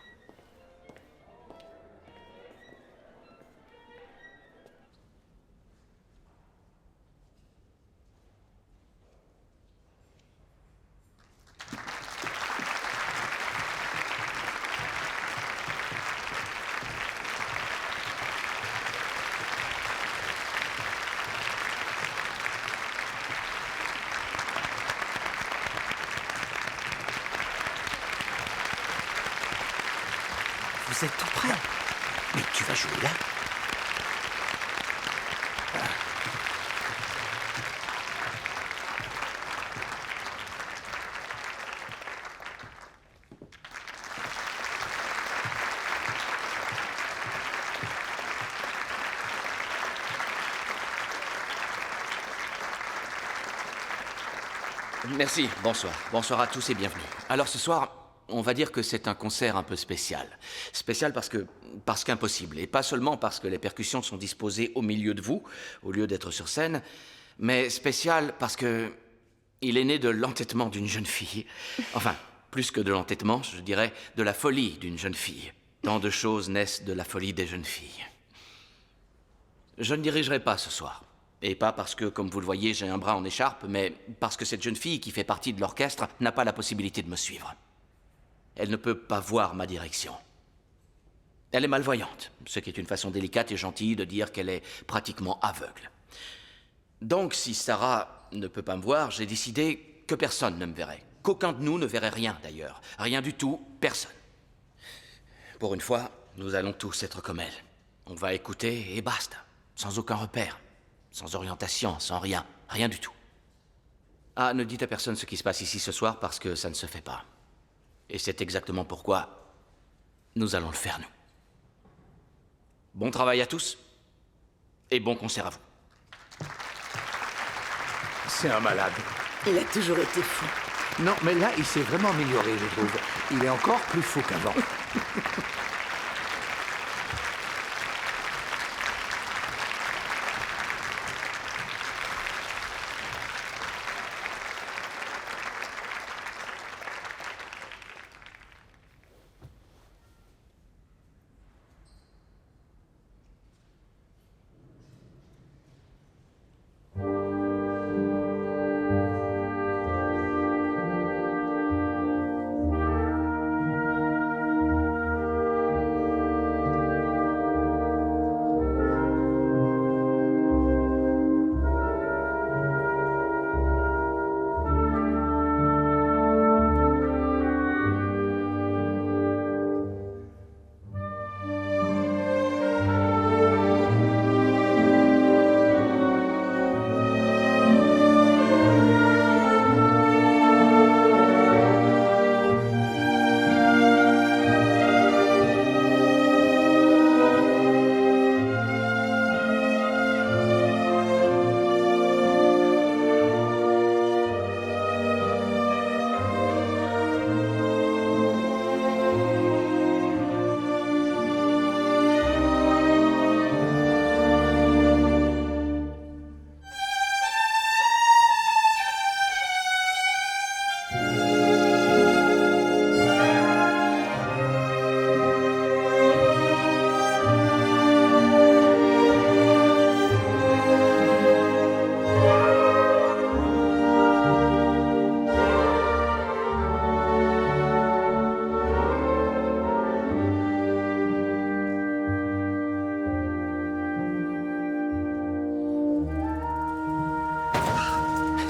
Speaker 11: Vous êtes tout prêts?
Speaker 8: Mais tu vas jouer là? Merci, bonsoir. Bonsoir à tous et bienvenue. Alors ce soir, on va dire que c'est un concert un peu spécial. Spécial parce qu'impossible. Et pas seulement parce que les percussions sont disposées au milieu de vous, au lieu d'être sur scène, mais spécial parce que il est né de l'entêtement d'une jeune fille. Enfin, plus que de l'entêtement, je dirais de la folie d'une jeune fille. Tant de choses naissent de la folie des jeunes filles. Je ne dirigerai pas ce soir. Et pas parce que, comme vous le voyez, j'ai un bras en écharpe, mais parce que cette jeune fille qui fait partie de l'orchestre n'a pas la possibilité de me suivre. Elle ne peut pas voir ma direction. Elle est malvoyante, ce qui est une façon délicate et gentille de dire qu'elle est pratiquement aveugle. Donc, si Sarah ne peut pas me voir, j'ai décidé que personne ne me verrait. Qu'aucun de nous ne verrait rien, d'ailleurs. Rien du tout, personne. Pour une fois, nous allons tous être comme elle. On va écouter et basta. Sans aucun repère. Sans orientation, sans rien. Rien du tout. Ah, ne dites à personne ce qui se passe ici ce soir parce que ça ne se fait pas. Et c'est exactement pourquoi nous allons le faire, nous. Bon travail à tous et bon concert à vous.
Speaker 10: C'est un malade.
Speaker 18: Il a toujours été fou.
Speaker 10: Non, mais là, il s'est vraiment amélioré, je trouve. Il est encore plus fou qu'avant.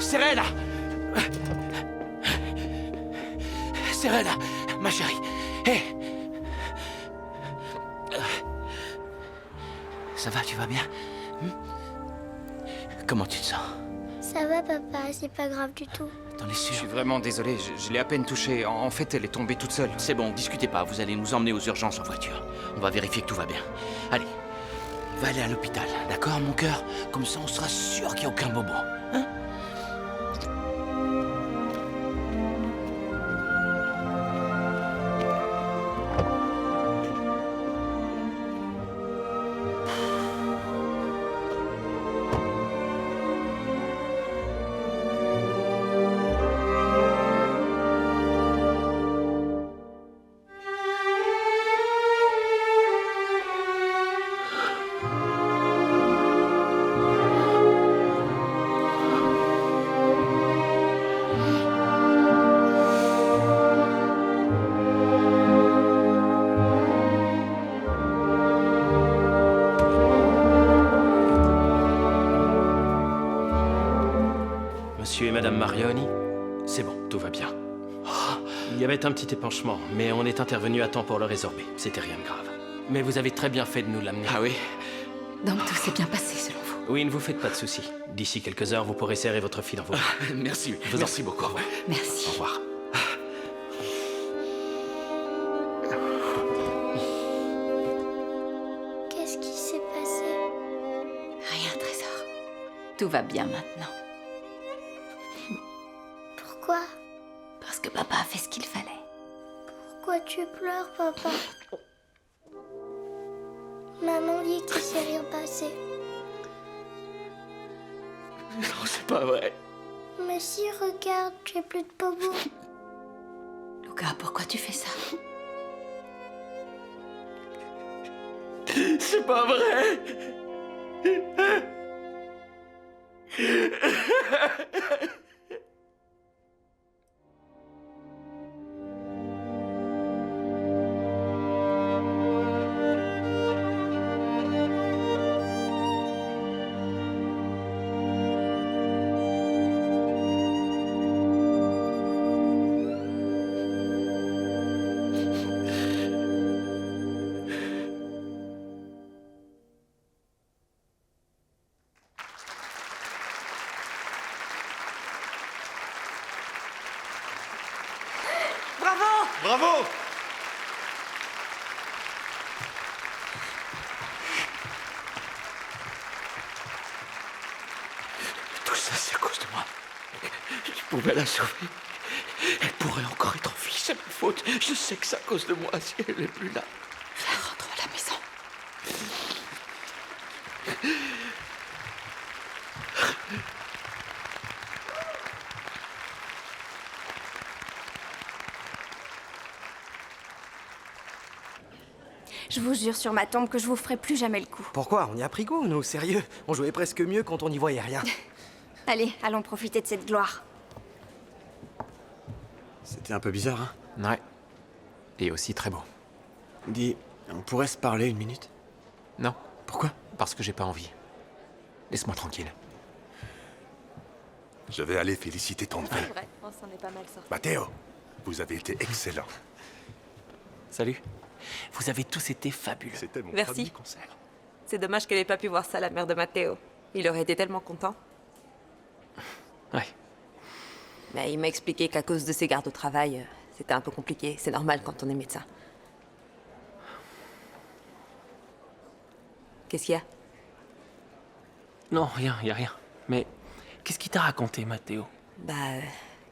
Speaker 8: Serena! Serena, ma chérie. Hé! Ça va, tu vas bien? Comment tu te sens?
Speaker 23: Ça va, papa, c'est pas grave du tout.
Speaker 8: T'en es sûr?
Speaker 2: Je suis vraiment désolé, je l'ai à peine touchée. En fait, elle est tombée toute seule.
Speaker 8: C'est bon, discutez pas, vous allez nous emmener aux urgences en voiture. On va vérifier que tout va bien. Allez, on va aller à l'hôpital, d'accord, mon cœur? Comme ça, on sera sûr qu'il n'y a aucun bobo. Hein?
Speaker 14: Monsieur et Madame Marioni, c'est bon, tout va bien. Il y avait un petit épanchement, mais on est intervenu à temps pour le résorber. C'était rien de grave. Mais vous avez très bien fait de nous l'amener.
Speaker 8: Ah oui?
Speaker 18: Donc tout s'est bien passé selon vous?
Speaker 14: Oui, ne vous faites pas de soucis. D'ici quelques heures, vous pourrez serrer votre fille dans vos bras.
Speaker 8: Merci, merci beaucoup. Au revoir.
Speaker 18: Merci.
Speaker 14: Au revoir.
Speaker 23: Qu'est-ce qui s'est passé?
Speaker 18: Rien, Trésor. Tout va bien maintenant.
Speaker 23: Pourquoi?
Speaker 12: Parce que papa a fait ce qu'il fallait.
Speaker 23: Pourquoi tu pleures, papa? Maman dit qu'il s'est rien passé.
Speaker 2: Non, c'est pas vrai.
Speaker 23: Mais si, regarde, j'ai plus de pomo.
Speaker 12: Luca, pourquoi tu fais ça?
Speaker 2: C'est pas vrai.
Speaker 10: Bravo!
Speaker 8: Tout ça, c'est à cause de moi. Je pouvais la sauver. Elle pourrait encore être en vie, c'est ma faute. Je sais que c'est à cause de moi si elle n'est plus là.
Speaker 12: Viens, rentre à la maison.
Speaker 4: Je vous jure sur ma tombe que je vous ferai plus jamais le coup.
Speaker 11: Pourquoi? On y a pris goût, nous, sérieux. On jouait presque mieux quand on n'y voyait rien.
Speaker 4: Allez, allons profiter de cette gloire.
Speaker 13: C'était un peu bizarre, hein?
Speaker 3: Ouais. Et aussi très beau.
Speaker 13: Dis, on pourrait se parler une minute?
Speaker 3: Non.
Speaker 13: Pourquoi?
Speaker 3: Parce que j'ai pas envie. Laisse-moi tranquille.
Speaker 17: Je vais aller féliciter ton neveu.
Speaker 1: C'est vrai, on s'en est pas mal sorti.
Speaker 17: Matteo, vous avez été excellent.
Speaker 14: Salut. Vous avez tous été fabuleux.
Speaker 17: C'était mon
Speaker 21: Merci.
Speaker 17: premier concert.
Speaker 21: C'est dommage qu'elle ait pas pu voir ça, la mère de Matteo. Il aurait été tellement content.
Speaker 14: Ouais.
Speaker 21: Mais il m'a expliqué qu'à cause de ses gardes au travail, c'était un peu compliqué. C'est normal quand on est médecin. Qu'est-ce qu'il y a?
Speaker 14: Non, rien, y a rien. Mais qu'est-ce qu'il t'a raconté, Matteo?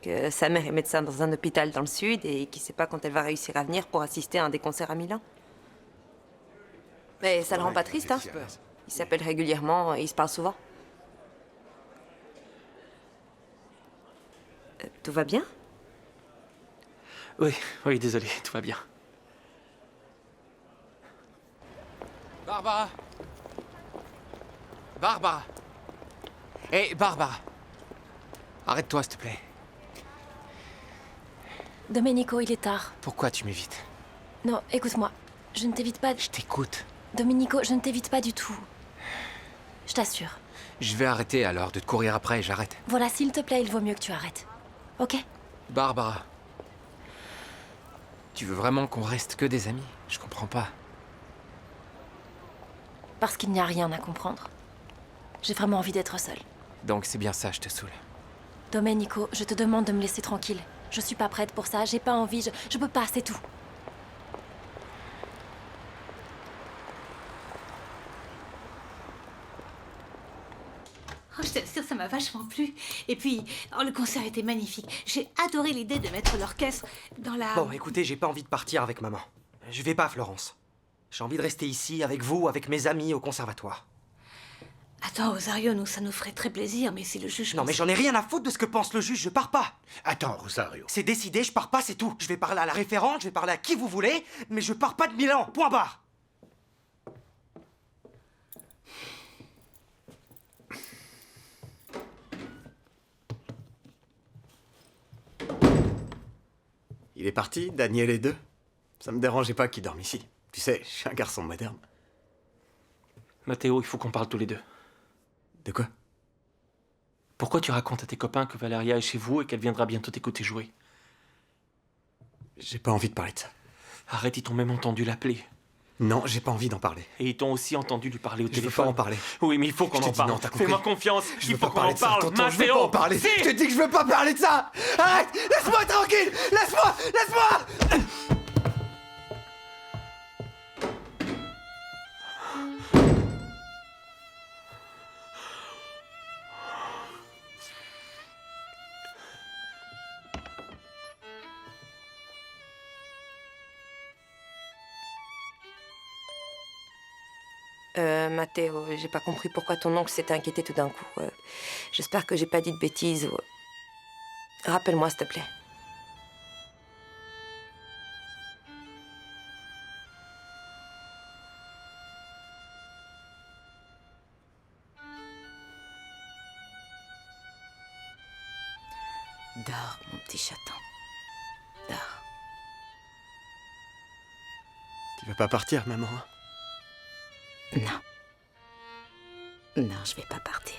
Speaker 21: Que sa mère est médecin dans un hôpital dans le sud et qu'il sait pas quand elle va réussir à venir pour assister à un des concerts à Milan. Mais ça le rend pas triste, hein? Il s'appelle régulièrement et il se parle souvent. Tout va bien?
Speaker 14: Oui, désolé, tout va bien.
Speaker 3: Barbara! Barbara! Hé, Barbara! Arrête-toi, s'il te plaît.
Speaker 12: Domenico, il est tard.
Speaker 3: Pourquoi tu m'évites?
Speaker 12: Non, écoute-moi. Je ne t'évite pas.
Speaker 3: Je t'écoute.
Speaker 12: Domenico, je ne t'évite pas du tout. Je t'assure.
Speaker 3: Je vais arrêter alors de te courir après, j'arrête.
Speaker 12: Voilà, s'il te plaît, il vaut mieux que tu arrêtes. Ok?
Speaker 3: Barbara. Tu veux vraiment qu'on reste que des amis? Je comprends pas.
Speaker 12: Parce qu'il n'y a rien à comprendre. J'ai vraiment envie d'être seule.
Speaker 3: Donc c'est bien ça, je te saoule.
Speaker 12: Domenico, je te demande de me laisser tranquille. Je suis pas prête pour ça, j'ai pas envie, je peux pas, c'est tout.
Speaker 9: Oh, je t'assure, ça m'a vachement plu. Et puis, le concert était magnifique. J'ai adoré l'idée de mettre l'orchestre dans la...
Speaker 11: Bon, écoutez, j'ai pas envie de partir avec maman. Je vais pas, Florence. J'ai envie de rester ici, avec vous, avec mes amis au conservatoire.
Speaker 9: Attends, Rosario, nous, ça nous ferait très plaisir, mais si le juge...
Speaker 11: Non, mais j'en ai rien à foutre de ce que pense le juge, je pars pas.
Speaker 10: Attends, Rosario.
Speaker 11: C'est décidé, je pars pas, c'est tout. Je vais parler à la référente, je vais parler à qui vous voulez, mais je pars pas de Milan, point barre.
Speaker 13: Il est parti, Daniel et deux. Ça me dérangeait pas qu'il dorme ici. Tu sais, je suis un garçon moderne.
Speaker 14: Matteo, il faut qu'on parle tous les deux.
Speaker 13: De quoi?
Speaker 14: Pourquoi tu racontes à tes copains que Valeria est chez vous et qu'elle viendra bientôt t'écouter jouer?
Speaker 13: J'ai pas envie de parler de ça.
Speaker 14: Arrête, ils t'ont même entendu l'appeler.
Speaker 13: Non, j'ai pas envie d'en parler.
Speaker 14: Et ils t'ont aussi entendu lui parler au
Speaker 13: Je veux
Speaker 14: téléphone.
Speaker 13: pas en parler.
Speaker 14: Oui, mais il faut qu'on en parle.
Speaker 13: Non, t'as compris.
Speaker 14: Fais-moi confiance,
Speaker 13: Je
Speaker 14: il
Speaker 13: veux
Speaker 14: faut
Speaker 13: pas
Speaker 14: qu'on
Speaker 13: parler
Speaker 14: en
Speaker 13: de ça,
Speaker 14: parle.
Speaker 13: tonton, je veux
Speaker 14: Matteo,
Speaker 13: pas en parler.
Speaker 14: si.
Speaker 13: Je te dis que je veux pas parler de ça. Arrête! Laisse-moi tranquille! Laisse-moi!
Speaker 12: Matteo, j'ai pas compris pourquoi ton oncle s'était inquiété tout d'un coup. J'espère que j'ai pas dit de bêtises. Rappelle-moi, s'il te plaît.
Speaker 1: Dors, mon petit chaton. Dors.
Speaker 13: Tu vas pas partir, maman?
Speaker 1: Non. Non, je vais pas partir.